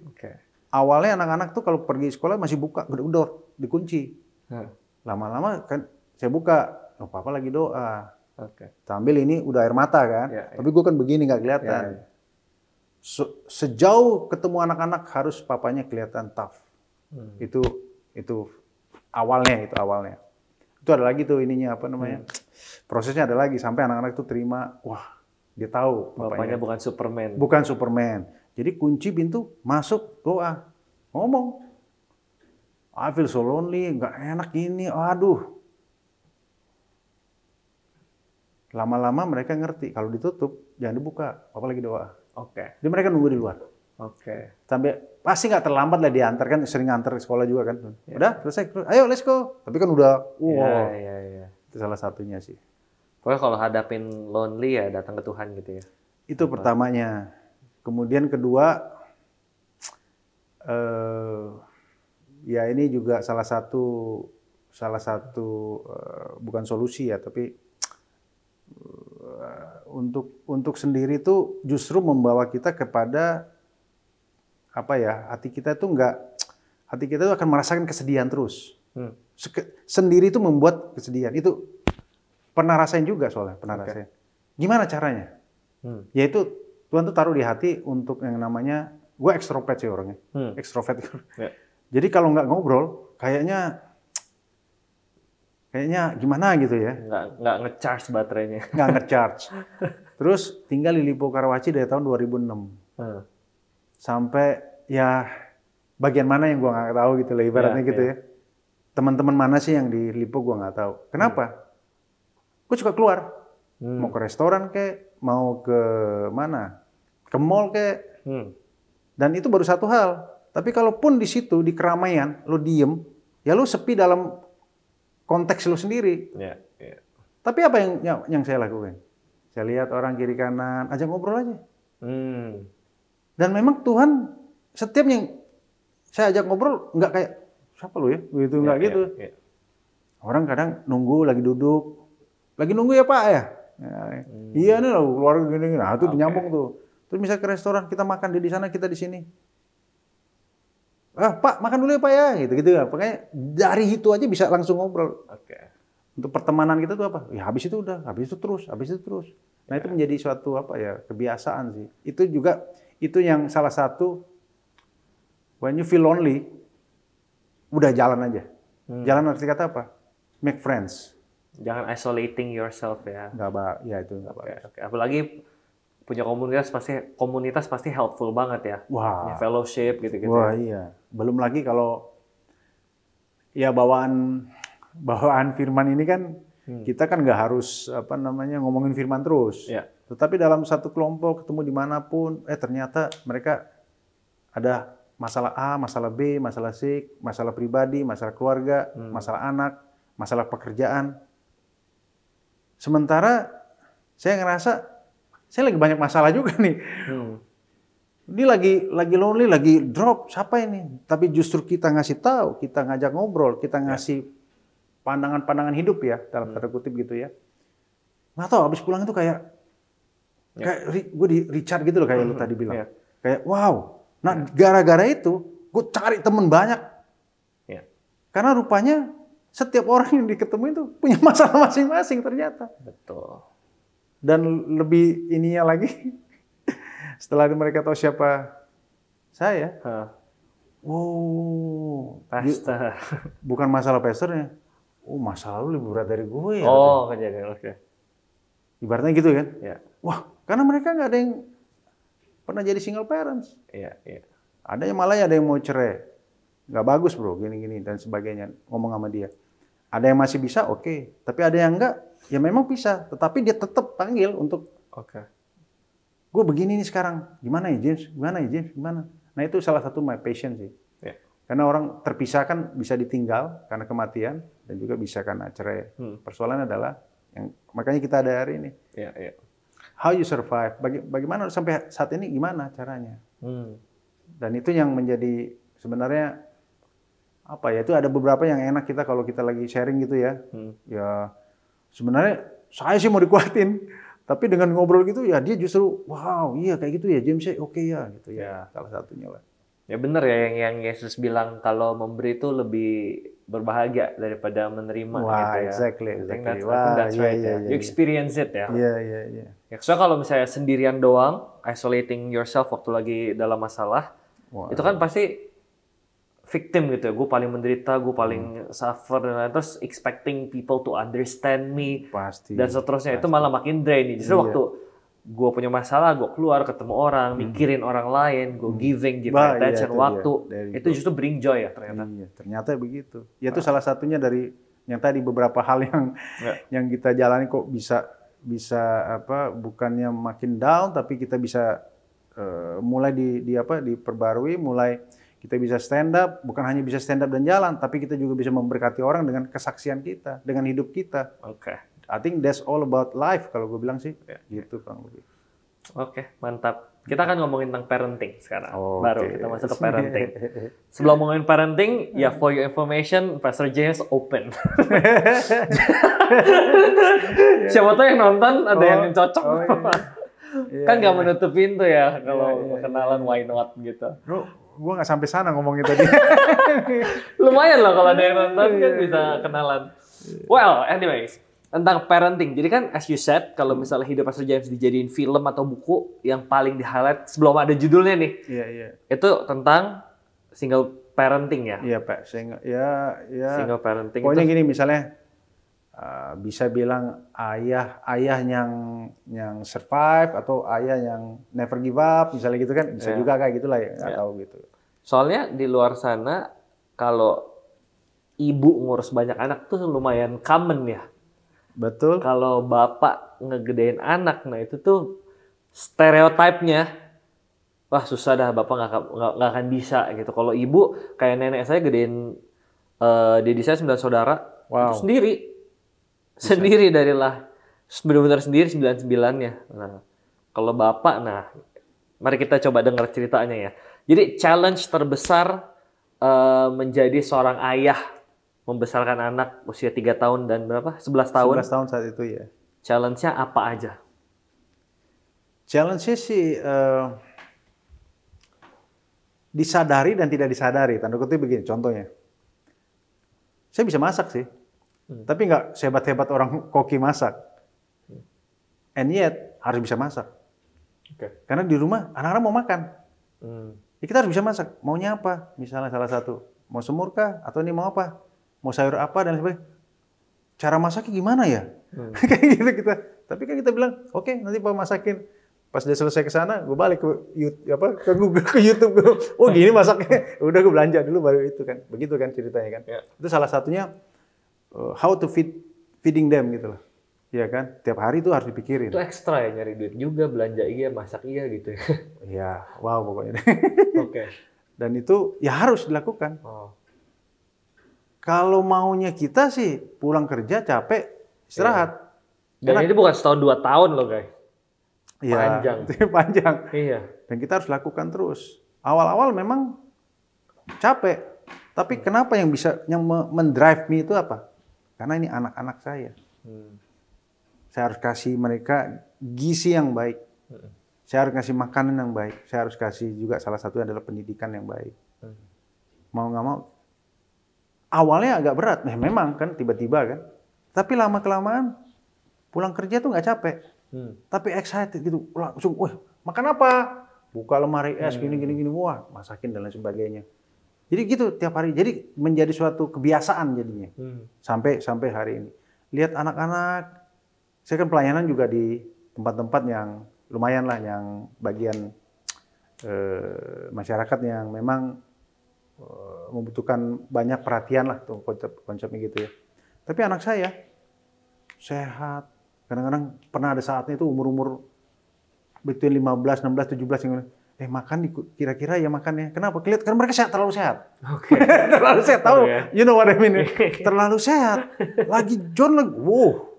Awalnya anak-anak tuh kalau pergi sekolah masih buka gedor, dikunci. Lama-lama kan saya buka, papa lagi doa. Sambil ini udah air mata kan. Tapi gue kan begini nggak kelihatan. Sejauh ketemu anak-anak harus papanya kelihatan tough. Itu awalnya. Itu ada lagi tuh ininya apa namanya? Prosesnya ada lagi sampai anak-anak itu terima, wah dia tahu bapaknya bukan Superman. Bukan Superman. Jadi kunci pintu, masuk, doa, ngomong. I feel so lonely, nggak enak ini, aduh. Lama-lama mereka ngerti, kalau ditutup jangan dibuka, papa lagi doa. Jadi mereka nunggu di luar. Sampai pasti nggak terlambat lah diantar kan, sering antar ke sekolah juga kan. Udah selesai, ayo let's go. Tapi kan udah, itu salah satunya sih. Pokoknya kalau hadapin lonely ya datang ke Tuhan gitu ya. Itu pertamanya. Kemudian kedua, ya ini juga salah satu bukan solusi ya, tapi untuk sendiri itu justru membawa kita kepada apa ya, hati kita itu akan merasakan kesedihan terus. Sendiri itu membuat kesedihan. Itu pernah rasain juga soalnya, rasain. Gimana caranya? Yaitu Tuhan tuh taruh di hati untuk yang namanya, gue ekstrovert sih orangnya, ekstrovert. Jadi kalau nggak ngobrol, kayaknya kayaknya gimana gitu ya. Nggak nge-charge baterainya. Nggak nge-charge. Terus tinggal di Lippo Karawaci dari tahun 2006. Sampai ya bagian mana yang gua nggak tahu gitu lah ibaratnya gitu ya. Teman-teman mana sih yang di Lippo gua nggak tahu. Kenapa? Gue suka keluar. Mau ke restoran kek, mau ke mana? Ke mall kek. Dan itu baru satu hal. Tapi kalaupun di situ, di keramaian, lo diem, ya lo sepi dalam konteks lo sendiri. Tapi apa yang saya lakukan? Saya lihat orang kiri kanan, ajak ngobrol aja. Dan memang Tuhan setiap yang saya ajak ngobrol nggak kayak siapa lo ya, gitu nggak gitu. Orang kadang nunggu lagi duduk, lagi nunggu ya Pak ya. Iya nih lo keluar gini, nah itu nyambung tuh. Terus misalnya ke restoran kita makan di sana, kita di sini. Pak makan dulu ya Pak ya, gitu ya. Pokoknya dari itu aja bisa langsung ngobrol. Untuk pertemanan kita tuh apa? Ya habis itu udah, habis itu terus. Nah itu menjadi suatu apa ya kebiasaan sih. Itu juga itu yang salah satu when you feel lonely, udah jalan aja. Jalan arti kata apa? Make friends. Jangan isolating yourself ya. Ya itu nggak bagus. Apalagi punya komunitas pasti helpful banget ya. Wah. Punya fellowship gitu-gitu. Wah iya. Belum lagi kalau ya bawaan firman ini kan kita kan nggak harus ngomongin firman terus. Tetapi dalam satu kelompok ketemu dimanapun, ternyata mereka ada masalah A, masalah B, masalah C, masalah pribadi, masalah keluarga, masalah anak, masalah pekerjaan. Sementara saya ngerasa saya lagi banyak masalah juga nih. Ini lagi lonely, lagi drop, siapa ini? Tapi justru kita ngasih tahu, kita ngajak ngobrol, kita ngasih pandangan-pandangan hidup ya, dalam tanda kutip gitu ya. Nggak tahu, habis pulang itu kayak gue di Richard gitu loh, kayak lu tadi bilang. Kayak wow, nah gara-gara itu gue cari temen banyak. Karena rupanya setiap orang yang diketemu itu punya masalah masing-masing ternyata. Betul. Dan lebih ininya lagi, setelah mereka tahu siapa saya, pastor. Bukan masalah pastornya, masa lalu lebih berat dari gue ya. Kejadian, oke. Ibaratnya gitu kan? Wah, karena mereka nggak ada yang pernah jadi single parents. Ada yang malah ada yang mau cerai, nggak bagus bro, gini-gini dan sebagainya, ngomong sama dia. Ada yang masih bisa, oke. Tapi ada yang enggak, ya memang bisa. Tetapi dia tetap panggil untuk, gue begini nih sekarang, gimana ya James? Gimana? Nah itu salah satu my passion sih. Karena orang terpisahkan bisa ditinggal karena kematian dan juga bisa karena cerai. Persoalannya adalah, makanya kita ada hari ini. How you survive? Bagaimana sampai saat ini gimana caranya? Dan itu yang menjadi sebenarnya apa ya, itu ada beberapa yang enak kita kalau kita lagi sharing gitu ya. Ya sebenarnya saya sih mau dikuatin, tapi dengan ngobrol gitu ya dia justru wow iya kayak gitu ya James oke ya gitu ya, salah satunya lah. Ya benar ya yang Yesus bilang kalau memberi itu lebih berbahagia daripada menerima gitu ya. Exactly. That's right. You experience it ya. Iya. So kalau misalnya sendirian doang, isolating yourself waktu lagi dalam masalah, itu kan pasti victim gitu ya. Gue paling menderita, gue paling suffer, dan terus expecting people to understand me, dan seterusnya. Itu malah makin drain. Justru waktu gue punya masalah, gue keluar ketemu orang, mikirin orang lain, gue giving attention, waktu, itu justru bring joy ya ternyata. Iya, ternyata begitu. Ya itu salah satunya dari yang tadi beberapa hal yang kita jalani kok bisa bukannya makin down, tapi kita bisa mulai diperbarui, mulai kita bisa stand up, bukan hanya bisa stand up dan jalan, tapi kita juga bisa memberkati orang dengan kesaksian kita, dengan hidup kita. I think that's all about life kalau gue bilang sih, gitu kurang lebih. Mantap. Kita akan ngomongin tentang parenting sekarang. Baru kita masuk ke parenting. Sebelum ngomongin parenting, ya for your information, Pastor James open. Siapa tahu yang nonton ada yang cocok. Kan nggak menutup pintu ya kalau kenalan why not gitu. Gue nggak sampai sana ngomongin tadi. Lumayan loh kalau ada yang nonton kan bisa kenalan. Well, anyways, tentang parenting. Jadi kan as you said, kalau misalnya hidup Pastor James dijadiin film atau buku, yang paling di-highlight sebelum ada judulnya nih. Itu tentang single parenting ya? Iya, Pak. Single parenting. Pokoknya gini, misalnya bisa bilang ayah yang survive atau ayah yang never give up misalnya gitu kan, bisa juga kayak gitulah ya, nggak tahu gitu. Soalnya di luar sana kalau ibu ngurus banyak anak tuh lumayan common ya. Betul. Kalau bapak ngegedein anak, nah itu tuh stereotipnya, wah susah dah bapak nggak akan bisa gitu. Kalau ibu kayak nenek saya gedein dedi saya 9 saudara, itu sendiri dari lah, benar-benar sendiri 99-nya. Nah, kalau bapak, nah mari kita coba dengar ceritanya ya. Jadi challenge terbesar menjadi seorang ayah membesarkan anak usia 3 tahun dan berapa? 11 tahun. 11 tahun saat itu ya. Challenge-nya apa aja? Challenge-nya sih disadari dan tidak disadari. Tanda kutip begini, contohnya. Saya bisa masak sih, tapi nggak sehebat-hebat orang koki masak. And yet, harus bisa masak. Karena di rumah, anak-anak mau makan. Ya kita harus bisa masak. Maunya apa? Misalnya salah satu. Mau semur kah? Atau ini mau apa? Mau sayur apa? Dan sebagainya. Cara masaknya gimana ya? Kayak gitu kita. Tapi kan kita bilang, oke, nanti Pak masakin. Pas dia selesai ke sana, gue balik ke Google, ke YouTube. Oh gini masaknya. Udah gue belanja dulu baru itu kan. Begitu kan ceritanya kan. Itu salah satunya how to feeding them gitu loh. Iya kan? Tiap hari itu harus dipikirin. Itu ekstra ya, nyari duit juga, belanja iya, masak iya gitu ya. Iya, wow pokoknya. Oke. Dan itu ya harus dilakukan. Kalau maunya kita sih pulang kerja capek, istirahat. Dan ini bukan setahun 2 tahun loh guys. Iya, Panjang. panjang. Iya. Dan kita harus lakukan terus. Awal-awal memang capek. Tapi kenapa yang mendrive me itu apa? Karena ini anak-anak saya. Saya harus kasih mereka gizi yang baik. Saya harus kasih makanan yang baik. Saya harus kasih juga salah satunya adalah pendidikan yang baik. Mau nggak mau. Awalnya agak berat. Memang kan tiba-tiba kan. Tapi lama-kelamaan pulang kerja tuh nggak capek. Tapi excited gitu. Langsung, wah makan apa? Buka lemari es gini. Wah masakin dan lain sebagainya. Jadi gitu tiap hari. Jadi menjadi suatu kebiasaan jadinya. Sampai hari ini. Lihat anak-anak. Saya kan pelayanan juga di tempat-tempat yang lumayan lah, yang bagian masyarakat yang memang membutuhkan banyak perhatian lah, tuh konsepnya gitu ya. Tapi anak saya sehat. Kadang-kadang pernah ada saatnya itu umur-umur between 15, 16, 17 yang makan kira-kira ya makannya. Kenapa? Kelihatan karena mereka sehat, terlalu sehat. Terlalu sehat, tahu? You know what I mean? Terlalu sehat. Lagi John lagi, wow.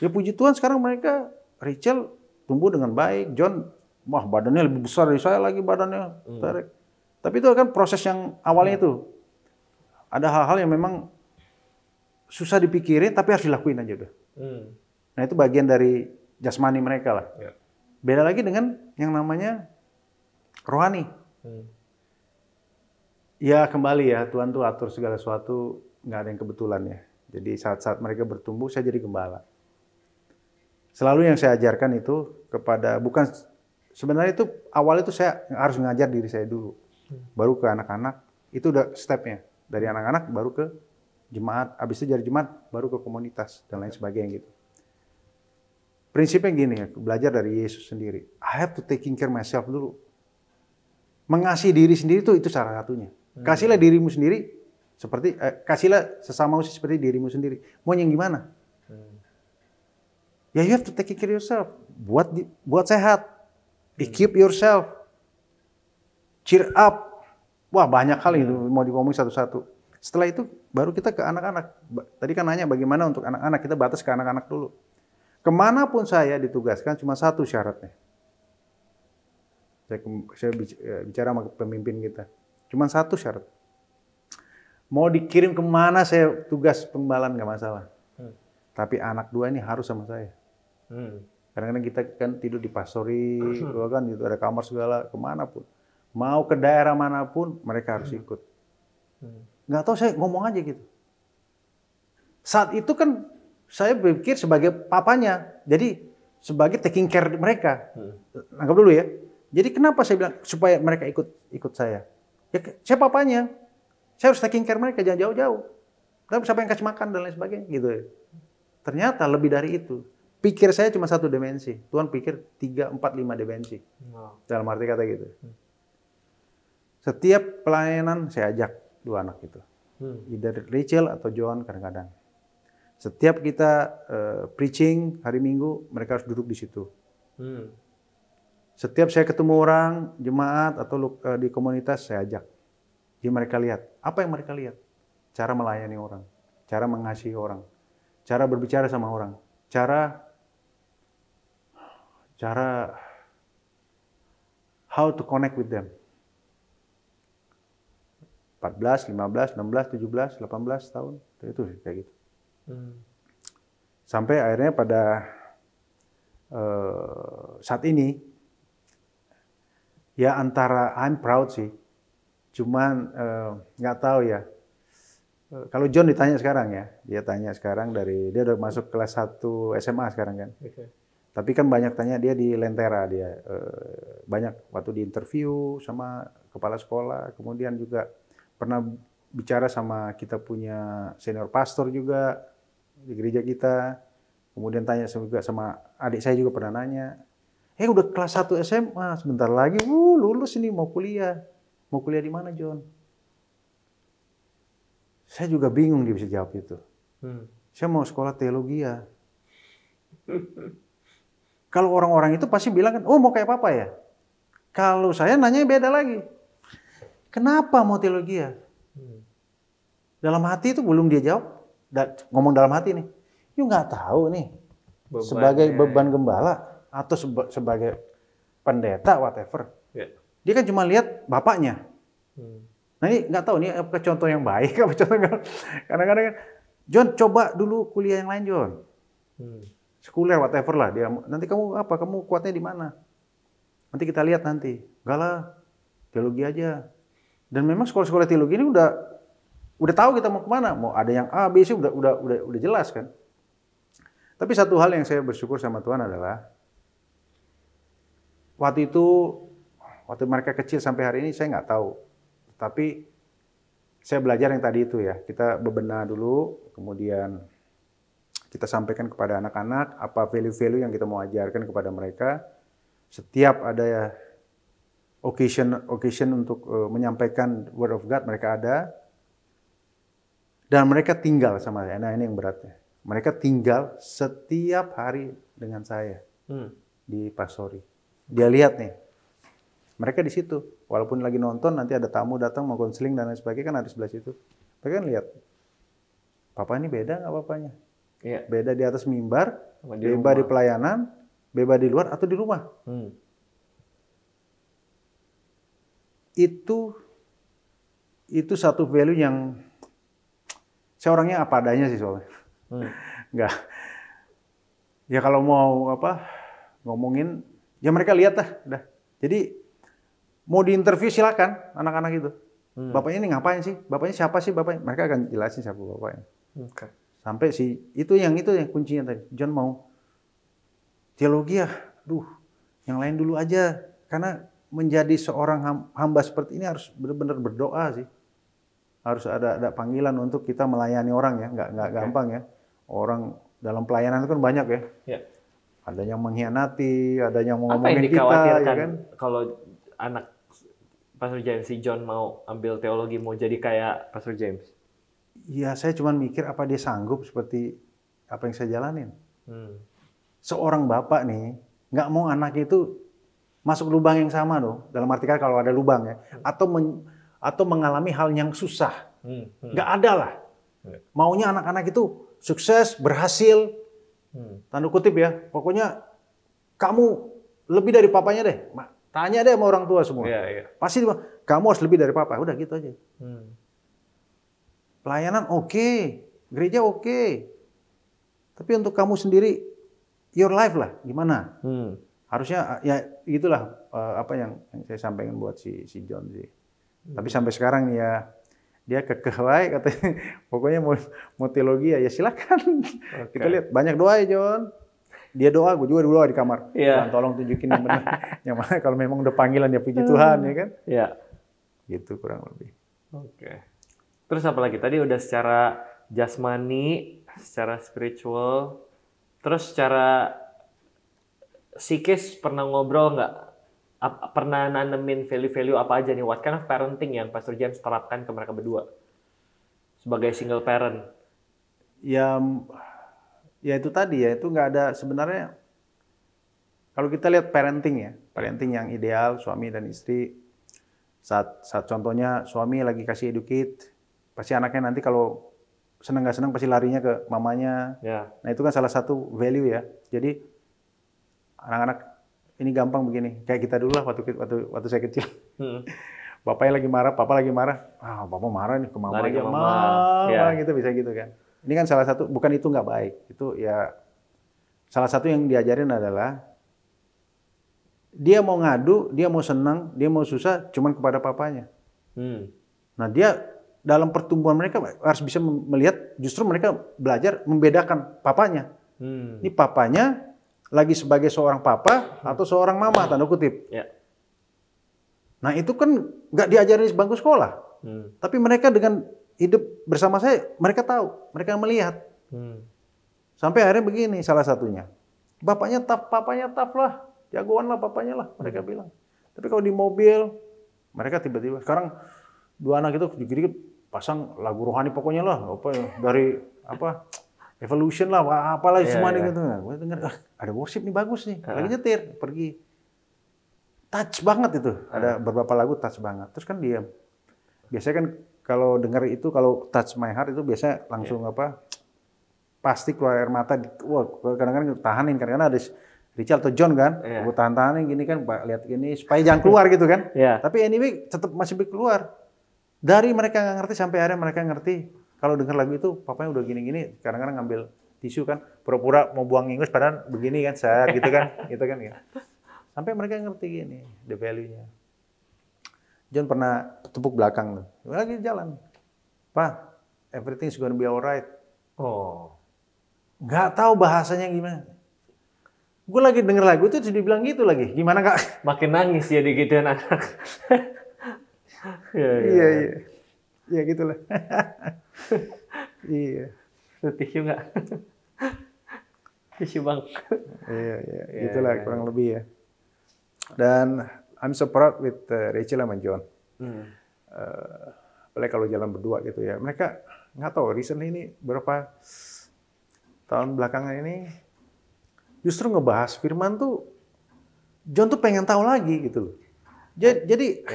Ya puji Tuhan sekarang mereka, Rachel tumbuh dengan baik, John, wah badannya lebih besar dari saya lagi badannya. Tapi itu kan proses yang awalnya itu. Ada hal-hal yang memang susah dipikirin, tapi harus dilakuin aja udah. Nah itu bagian dari jasmani mereka lah. Beda lagi dengan yang namanya rohani. Ya kembali ya, Tuhan tuh atur segala sesuatu, nggak ada yang kebetulan ya. Jadi saat-saat mereka bertumbuh, saya jadi gembala. Selalu yang saya ajarkan itu kepada, bukan sebenarnya itu awal itu saya harus ngajar diri saya dulu. Baru ke anak-anak, itu udah stepnya. Dari anak-anak baru ke jemaat, habis itu dari jemaat baru ke komunitas dan lain sebagainya gitu. Prinsipnya gini ya, belajar dari Yesus sendiri. I have to taking care myself dulu. Mengasihi diri sendiri itu salah satunya. Kasihlah dirimu sendiri seperti kasihlah sesamamu seperti dirimu sendiri. Mau yang gimana? Ya you have to take care yourself. Buat sehat. Equip yourself. Cheer up. Wah banyak hal itu mau diomongin satu-satu. Setelah itu baru kita ke anak-anak. Tadi kan nanya bagaimana untuk anak-anak, kita batas ke anak-anak dulu. Kemanapun saya ditugaskan cuma satu syaratnya. Saya bicara sama pemimpin kita. Cuma satu syarat. Mau dikirim kemana saya tugas penggembalaan nggak masalah. Tapi anak dua ini harus sama saya. Kadang-kadang kita kan tidur di pastori, kan itu ada kamar segala, kemanapun. Mau ke daerah manapun mereka harus ikut. Nggak tahu saya ngomong aja gitu. Saat itu kan saya berpikir sebagai papanya, jadi sebagai taking care mereka. Anggap dulu ya. Jadi kenapa saya bilang supaya mereka ikut saya? Ya saya papanya, saya harus taking care mereka, jangan jauh-jauh. Tapi siapa yang kasih makan dan lain sebagainya, gitu ya. Ternyata lebih dari itu. Pikir saya cuma satu dimensi. Tuhan pikir 3, 4, 5 dimensi. Dalam arti kata gitu. Setiap pelayanan saya ajak 2 anak itu. Either Rachel atau John kadang-kadang. Setiap kita preaching hari Minggu, mereka harus duduk di situ. Setiap saya ketemu orang, jemaat atau di komunitas, saya ajak. Jadi mereka lihat. Apa yang mereka lihat? Cara melayani orang. Cara mengasihi orang. Cara berbicara sama orang. Cara how to connect with them. 14, 15, 16, 17, 18 tahun. Itu kayak gitu. Sampai akhirnya pada saat ini, ya antara I'm proud sih. Cuman nggak tahu ya. Kalau John ditanya sekarang ya, dia tanya sekarang dia udah masuk kelas 1 SMA sekarang kan. Tapi kan banyak tanya dia di Lentera, dia banyak waktu di interview sama kepala sekolah, kemudian juga pernah bicara sama kita punya senior pastor juga di gereja kita, kemudian tanya juga sama adik saya juga pernah nanya, udah kelas 1 SMA, sebentar lagi, lulus ini mau kuliah di mana John? Saya juga bingung dia bisa jawab itu. Saya mau sekolah teologi ya. Kalau orang-orang itu pasti bilang kan, mau kayak papa ya? Kalau saya nanya beda lagi. Kenapa mau teologi ya? Dalam hati itu belum dia jawab. Ngomong dalam hati nih. Nggak tahu nih. Sebagai beban gembala atau sebagai pendeta whatever. Dia kan cuma lihat bapaknya. Nah ini nggak tahu nih apa contoh yang baik apa contoh kadang-kadang John coba dulu kuliah yang lain John. Sekuler whatever lah dia. Nanti kamu kuatnya di mana? Nanti kita lihat nanti. Enggak lah, teologi aja. Dan memang sekolah-sekolah teologi ini udah tahu kita mau kemana. Mau ada yang A, B, C udah jelas kan. Tapi satu hal yang saya bersyukur sama Tuhan adalah waktu mereka kecil sampai hari ini saya nggak tahu. Tapi saya belajar yang tadi itu ya. Kita bebenah dulu, kemudian kita sampaikan kepada anak-anak apa value-value yang kita mau ajarkan kepada mereka. Setiap ada occasion untuk menyampaikan word of God, mereka ada. Dan mereka tinggal sama saya. Nah ini yang beratnya. Mereka tinggal setiap hari dengan saya di Pastori. Dia lihat nih, mereka di situ. Walaupun lagi nonton, nanti ada tamu datang mau konseling dan lain sebagainya kan ada di sebelah situ. Mereka kan lihat, papa ini beda nggak papanya? Iya. Beda di atas mimbar, beda di pelayanan, beda di luar atau di rumah. Itu satu value yang saya orangnya apa adanya sih soalnya. Nggak. Ya kalau mau ngomongin, ya mereka lihat dah. Jadi mau diinterview silakan anak-anak itu. Bapaknya ini ngapain sih? Bapaknya siapa sih bapaknya? Mereka akan jelasin siapa bapaknya. Sampai itu yang kuncinya tadi. John mau teologi ya, yang lain dulu aja. Karena menjadi seorang hamba seperti ini harus benar-benar berdoa sih. Harus ada panggilan untuk kita melayani orang ya, nggak gampang ya. Orang dalam pelayanan itu kan banyak ya. Ada yang mengkhianati, ada yang mau ngomongin kita, ya kan? Kalau anak Pastor James, si John mau ambil teologi, mau jadi kayak Pastor James? Ya, saya cuma mikir apa dia sanggup seperti apa yang saya jalanin. Seorang bapak nih, nggak mau anaknya itu masuk lubang yang sama dong. Dalam arti kan kalau ada lubang ya, atau mengalami hal yang susah. Nggak ada lah. Maunya anak-anak itu sukses, berhasil, tanda kutip ya. Pokoknya kamu lebih dari papanya deh. Tanya deh sama orang tua semua. Pasti kamu harus lebih dari papa. Udah gitu aja. Pelayanan oke, gereja oke. Tapi untuk kamu sendiri, your life lah, gimana? Harusnya ya itulah apa yang saya sampaikan buat si John sih. Tapi sampai sekarang nih ya, dia kekeh wae katanya. Pokoknya mau teologi ya silakan. Kita lihat banyak doa ya John. Dia doa, gue juga doa di kamar. Tuhan tolong tunjukin yang benar. Yang mana kalau memang udah panggilan ya puji Tuhan ya kan? Gitu kurang lebih. Terus apa lagi? Tadi udah secara jasmani, secara spiritual. Terus secara psikis pernah ngobrol nggak? Pernah nanemin value-value apa aja nih? What kind of parenting yang Pastor James terapkan ke mereka berdua sebagai single parent? Ya, ya itu tadi ya, itu nggak ada sebenarnya. Kalau kita lihat parenting yang ideal suami dan istri, saat contohnya suami lagi kasih educate, pasti anaknya nanti kalau seneng nggak seneng pasti larinya ke mamanya. Ya. Nah itu kan salah satu value ya. Jadi anak-anak ini gampang begini, kayak kita dulu lah waktu saya kecil. Bapaknya lagi marah, papa lagi marah. Papa marah nih ke mama Lari ke aja, mama. marah Ya. gitu, bisa gitu kan. Ini kan salah satu, bukan itu nggak baik. Itu ya salah satu yang diajarin adalah dia mau ngadu, dia mau senang, dia mau susah, cuman kepada papanya. Nah dia dalam pertumbuhan mereka harus bisa melihat, justru mereka belajar membedakan papanya. Ini papanya lagi sebagai seorang papa atau seorang mama, tanda kutip. Ya. Nah itu kan nggak diajarin di bangku sekolah. Tapi mereka dengan hidup bersama saya, mereka tahu, mereka melihat. Sampai akhirnya begini salah satunya. Bapaknya tough, papanya tough lah. Jagoan lah papanya lah, mereka bilang. Tapi kalau di mobil, mereka tiba-tiba, sekarang dua anak itu dikit-dikit pasang lagu rohani pokoknya lah. Dari Evolution lah, apalah semua gitu. Gue denger, ada worship nih bagus nih, lagi nyetir, pergi. Touch banget itu, ada beberapa lagu touch banget. Terus kan dia, biasanya kan kalau dengar itu, kalau touch my heart itu biasanya langsung pasti keluar air mata. Wah, kadang-kadang tahanin, kadang-kadang ada Richard atau John kan, gue tahan-tahanin gini kan, lihat gini supaya jangan keluar gitu kan. Tapi anyway tetap masih keluar. Dari mereka nggak ngerti sampai akhirnya mereka ngerti. Kalau dengar lagu itu, papanya udah gini-gini, kadang-kadang ngambil tisu kan, pura-pura mau buang ingus, padahal begini kan, gitu kan, gitu kan ya. Sampai mereka ngerti gini, the value-nya. John pernah tepuk belakang, lagi jalan, Pak, everything's gonna be alright. Nggak tahu bahasanya gimana. Gue lagi denger lagu itu dibilang gitu lagi, gimana kak? Makin nangis ya digituin anak. Iya gitulah. Iya. Tisu nggak? Tisu bang. Iya, gitulah kurang lebih ya. Dan I'm so proud with Rachel sama John. Apalagi kalau jalan berdua gitu ya. Mereka nggak tahu recently ini berapa tahun belakangan ini justru ngebahas firman tuh John tuh pengen tahu lagi gitu loh. Jadi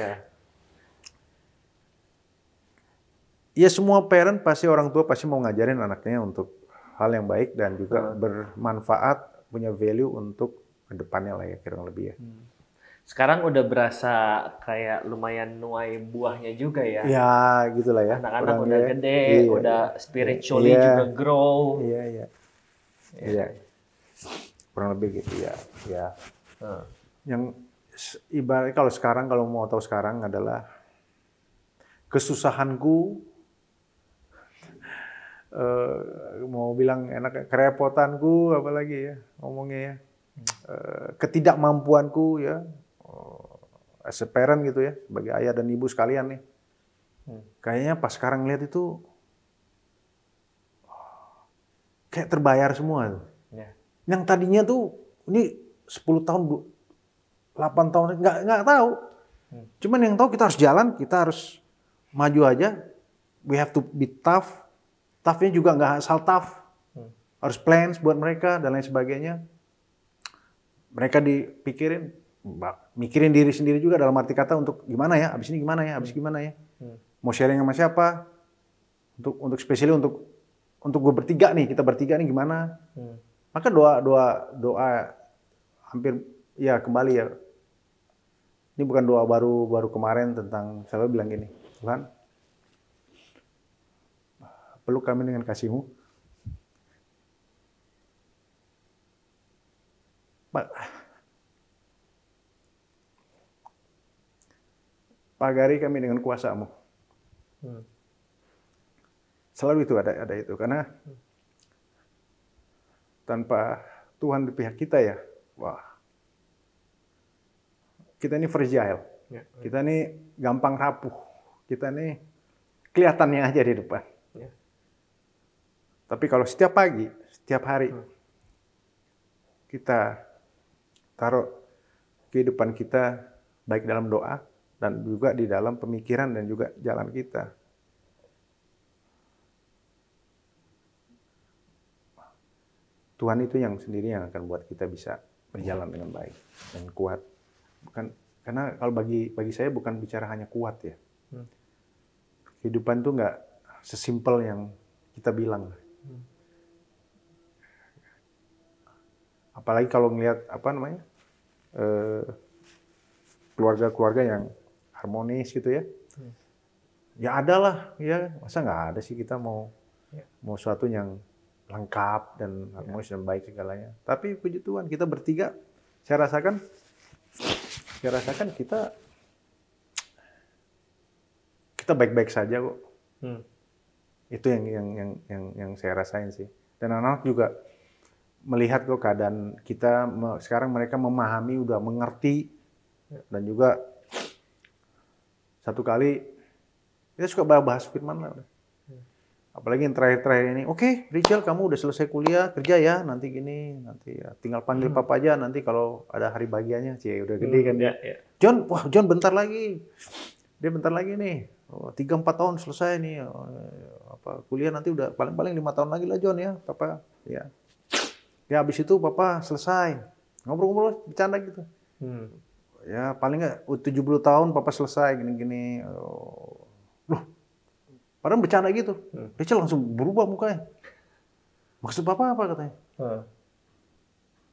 ya semua parent pasti, orang tua pasti mau ngajarin anaknya untuk hal yang baik dan juga bermanfaat, punya value untuk kedepannya lah ya, kurang lebih ya. Sekarang udah berasa kayak lumayan nuai buahnya juga ya. Ya gitulah ya. Anak-anak udah gede, udah spiritually juga grow. Iya. Kurang lebih gitu ya. Yang ibaratnya kalau mau tahu sekarang adalah kesusahanku, mau bilang enak, kerepotanku, apalagi ya ngomongnya ya, ketidakmampuanku ya, as a parent gitu ya, sebagai ayah dan ibu sekalian nih, kayaknya pas sekarang lihat itu kayak terbayar semua tuh. Yang tadinya tuh ini 10 tahun, 8 tahun nggak tahu. Cuman yang tahu kita harus jalan, kita harus maju aja. We have to be tough. Toughnya juga nggak asal tough. Harus plans buat mereka dan lain sebagainya. Mereka mikirin diri sendiri juga dalam arti kata untuk gimana ya, abis ini gimana ya, mau sharing sama siapa, untuk spesialnya untuk gue bertiga nih, kita bertiga nih gimana. Maka doa hampir ya kembali ya. Ini bukan doa baru kemarin tentang, saya bilang gini, Tuhan, peluk kami dengan kasih-Mu. Pagari kami dengan kuasa-Mu. Selalu itu ada itu, karena tanpa Tuhan di pihak kita ya, wah, kita ini fragile, kita ini gampang rapuh, kita ini kelihatannya aja di depan. Tapi kalau setiap pagi, setiap hari kita taruh kehidupan kita baik dalam doa dan juga di dalam pemikiran dan juga jalan kita. Tuhan itu yang sendiri yang akan buat kita bisa berjalan dengan baik dan kuat. Bukan karena kalau bagi saya bukan bicara hanya kuat ya. Kehidupan tuh nggak sesimpel yang kita bilang. Apalagi kalau ngelihat keluarga-keluarga yang harmonis gitu ya. Ya ada lah, ya masa nggak ada sih kita mau sesuatu yang lengkap dan harmonis dan baik segalanya. Tapi puji Tuhan kita bertiga, saya rasakan kita baik-baik saja kok. Itu yang saya rasain sih. Dan anak-anak juga melihat kok keadaan kita sekarang, mereka memahami, udah mengerti, dan juga satu kali kita suka bahas firman lah. Apalagi yang terakhir-terakhir ini, oke, Rachel, kamu udah selesai kuliah, kerja ya, nanti gini, nanti ya, tinggal panggil papa aja, nanti kalau ada hari bagiannya, udah gede kan dia. John bentar lagi, dia bentar lagi nih, 3-4 tahun selesai nih, kuliah nanti udah paling-paling 5 tahun lagi lah John ya, papa, ya. Ya habis itu papa selesai, ngobrol-ngobrol, bercanda gitu. Ya paling nggak 70 tahun papa selesai, gini-gini. Loh, padahal bercanda gitu. Rachel langsung berubah mukanya. Maksud papa apa katanya?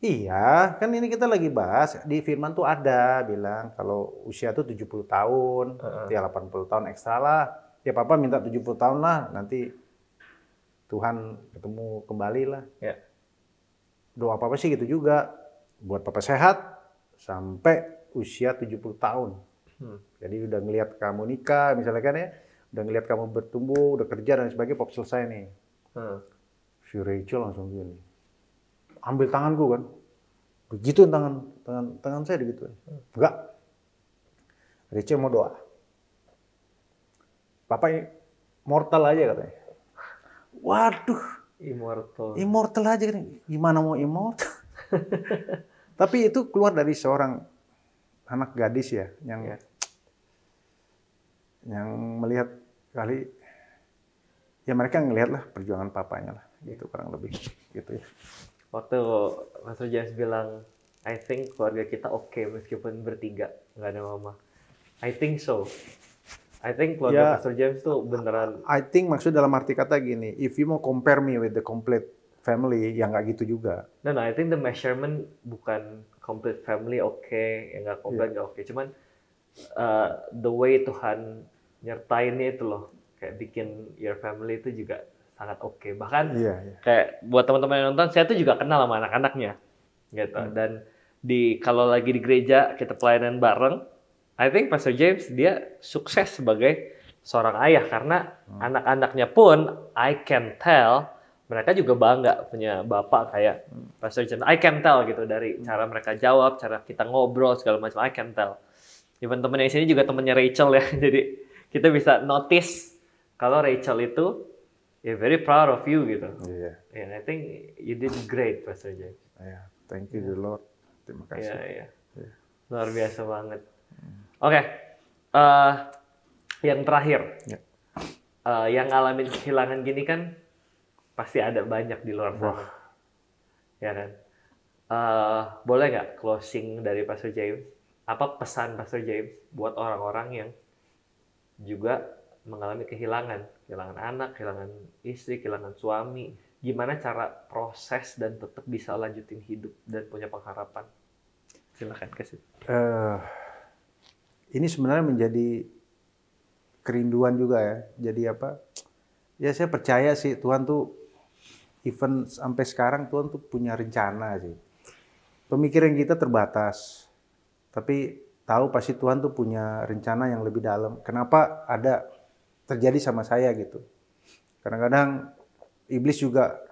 Iya, kan ini kita lagi bahas, di firman tuh ada bilang kalau usia tuh 70 tahun, ya 80 tahun ekstra lah. Ya papa minta 70 tahun lah, nanti Tuhan ketemu kembali lah. Ya. Doa papa sih gitu juga, buat papa sehat sampai usia 70 tahun. Jadi udah ngelihat kamu nikah misalnya kan ya, udah ngelihat kamu bertumbuh, udah kerja dan sebagainya, papa selesai nih. Si Rachel langsung gini, ambil tanganku kan, begitu tangan saya begitu. Enggak, Rachel mau doa. Papa mortal aja katanya. Waduh, immortal aja kan, gimana mau immortal? Tapi itu keluar dari seorang anak gadis ya, yang melihat kali, ya mereka ngelihat lah perjuangan papanya lah, gitu kurang lebih, gitu ya. Waktu Pastor James bilang, I think keluarga kita oke meskipun bertiga, nggak ada mama. I think so. I think keluarga Pastor James tuh beneran. I think maksud dalam arti kata gini, if you mau compare me with the complete family, ya nggak gitu juga. No, I think the measurement bukan complete family ya nggak complete nggak oke. Cuman the way Tuhan nyertainnya itu loh, kayak bikin your family itu juga sangat oke. Bahkan kayak buat teman-teman yang nonton, saya tuh juga kenal sama anak-anaknya, gitu. Dan kalau lagi di gereja kita pelayanan bareng, I think Pastor James dia sukses sebagai seorang ayah karena anak-anaknya pun I can tell mereka juga bangga punya bapak kayak Pastor James. I can tell gitu dari cara mereka jawab, cara kita ngobrol segala macam, I can tell. Even temen yang sini juga temennya Rachel ya, jadi kita bisa notice kalau Rachel itu very proud of you gitu. And I think you did great Pastor James. Thank you the Lord. Terima kasih. Luar biasa banget. Oke, yang terakhir, yang ngalamin kehilangan gini kan pasti ada banyak di luar sana, ya kan? Boleh nggak closing dari Pastor James? Apa pesan Pastor James buat orang-orang yang juga mengalami kehilangan anak, kehilangan istri, kehilangan suami? Gimana cara proses dan tetap bisa lanjutin hidup dan punya pengharapan? Silakan kasih. Ini sebenarnya menjadi kerinduan juga ya. Jadi apa? Ya saya percaya sih Tuhan tuh even sampai sekarang Tuhan tuh punya rencana sih. Pemikiran kita terbatas. Tapi tahu pasti Tuhan tuh punya rencana yang lebih dalam. Kenapa ada terjadi sama saya gitu. Kadang-kadang iblis juga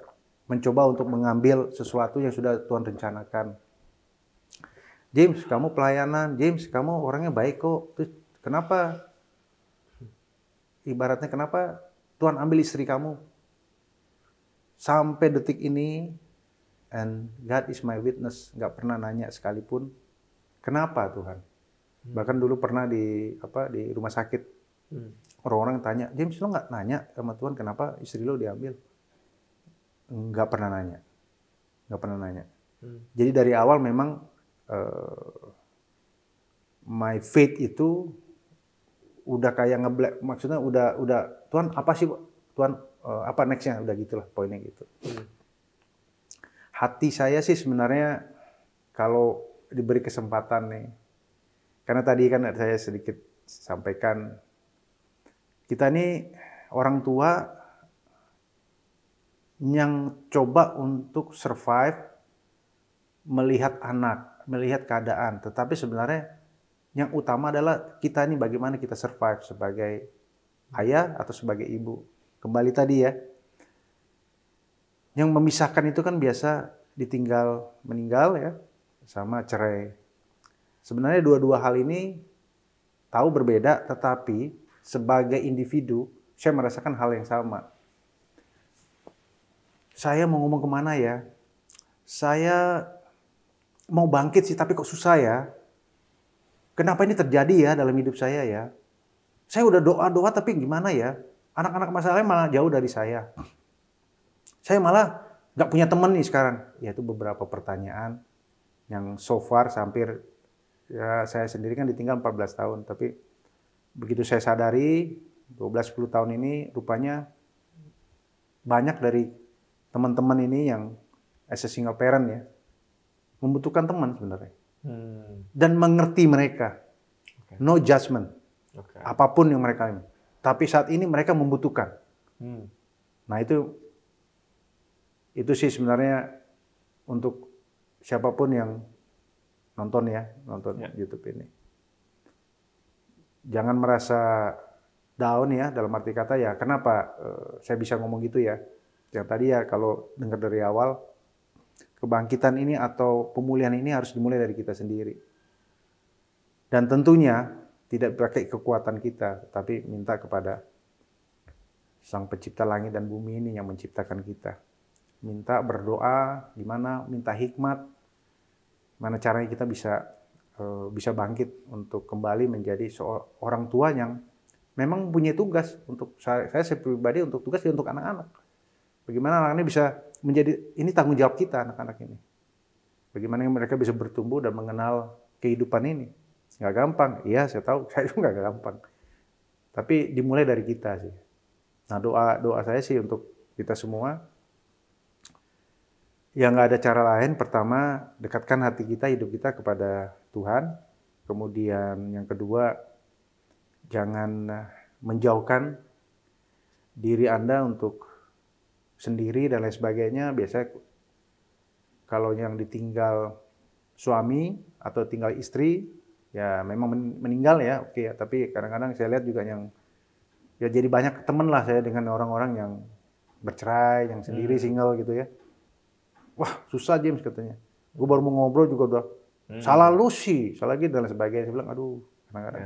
mencoba untuk mengambil sesuatu yang sudah Tuhan rencanakan. James, kamu pelayanan. James, kamu orangnya baik kok. Terus kenapa? Ibaratnya kenapa Tuhan ambil istri kamu? sampai detik ini, and God is my witness, nggak pernah nanya sekalipun, kenapa Tuhan? Bahkan dulu pernah di rumah sakit, orang-orang tanya, James lo nggak nanya sama Tuhan kenapa istri lo diambil? Nggak pernah nanya, nggak pernah nanya. Jadi dari awal memang my faith itu udah kayak ngeblack, maksudnya udah Tuhan apa sih Tuhan apa nextnya, udah gitulah poinnya gitu. Hati saya sih sebenarnya kalau diberi kesempatan nih, karena tadi kan saya sedikit sampaikan, kita ini orang tua yang coba untuk survive, melihat anak, melihat keadaan, tetapi sebenarnya yang utama adalah kita ini bagaimana kita survive sebagai ayah atau sebagai ibu. Kembali tadi ya, yang memisahkan itu kan biasa ditinggal meninggal ya, sama cerai. Sebenarnya dua-dua hal ini tahu berbeda, tetapi sebagai individu saya merasakan hal yang sama. Saya mau ngomong kemana ya? Saya mau bangkit sih, tapi kok susah ya? Kenapa ini terjadi ya dalam hidup saya ya? Saya udah doa-doa tapi gimana ya? Anak-anak masalahnya malah jauh dari saya. Saya malah nggak punya teman nih sekarang. Ya itu beberapa pertanyaan yang so far hampir, ya saya sendiri kan ditinggal 14 tahun. Tapi begitu saya sadari 12-10 tahun ini rupanya banyak dari teman-teman ini yang as a single parent ya, membutuhkan teman sebenarnya. Dan mengerti mereka. No judgment. Apapun yang mereka ini. Tapi saat ini mereka membutuhkan. Nah itu sih sebenarnya untuk siapapun yang nonton YouTube ini. Jangan merasa down ya, dalam arti kata ya, kenapa saya bisa ngomong gitu ya. Yang tadi ya kalau dengar dari awal, kebangkitan ini atau pemulihan ini harus dimulai dari kita sendiri. Dan tentunya tidak pakai kekuatan kita, tapi minta kepada Sang Pencipta langit dan bumi ini yang menciptakan kita. Minta berdoa, gimana, minta hikmat, mana caranya kita bisa bangkit untuk kembali menjadi seorang tua yang memang punya tugas untuk saya pribadi, untuk tugas untuk anak-anak. Bagaimana anak ini bisa menjadi, ini tanggung jawab kita anak-anak ini. Bagaimana mereka bisa bertumbuh dan mengenal kehidupan ini. Nggak gampang, iya saya tahu, saya juga nggak gampang. Tapi dimulai dari kita sih. Nah doa saya sih untuk kita semua, yang nggak ada cara lain, pertama dekatkan hati kita, hidup kita kepada Tuhan. Kemudian yang kedua, jangan menjauhkan diri Anda untuk sendiri dan lain sebagainya. Biasanya kalau yang ditinggal suami atau tinggal istri, ya memang meninggal ya, oke ya. Tapi kadang-kadang saya lihat juga yang, ya jadi banyak temen lah saya dengan orang-orang yang bercerai, yang sendiri single gitu ya. Wah susah James katanya. Gue baru mau ngobrol juga udah, salah lu sih, salah gitu dan lain sebagainya. Saya bilang aduh, kadang-kadang.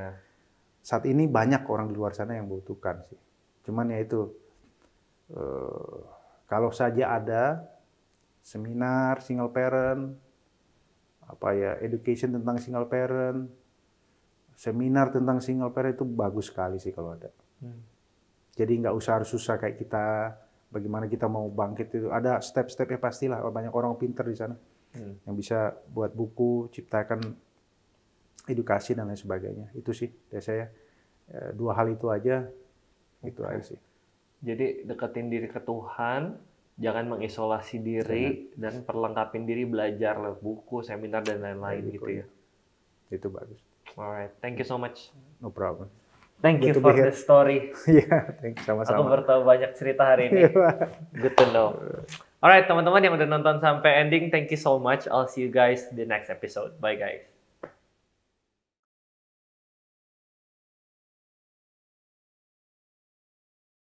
Saat ini banyak orang di luar sana yang membutuhkan sih. Cuman ya itu, kalau saja ada seminar single parent, education tentang single parent, seminar tentang single parent itu bagus sekali sih kalau ada. Jadi nggak usah harus susah kayak kita, bagaimana kita mau bangkit itu. Ada step-stepnya pastilah, banyak orang pinter di sana yang bisa buat buku, ciptakan edukasi dan lain sebagainya. Itu sih dari saya, dua hal itu aja, itu aja sih. Jadi deketin diri ke Tuhan, jangan mengisolasi diri, dan perlengkapin diri belajar lewat buku, seminar, dan lain-lain gitu ya. Itu bagus. Alright, thank you so much. No problem. Thank you for the story. Iya, thank you, sama-sama. Aku bertahu banyak cerita hari ini. Good to know. Alright, teman-teman yang udah nonton sampai ending, thank you so much. I'll see you guys the next episode. Bye guys.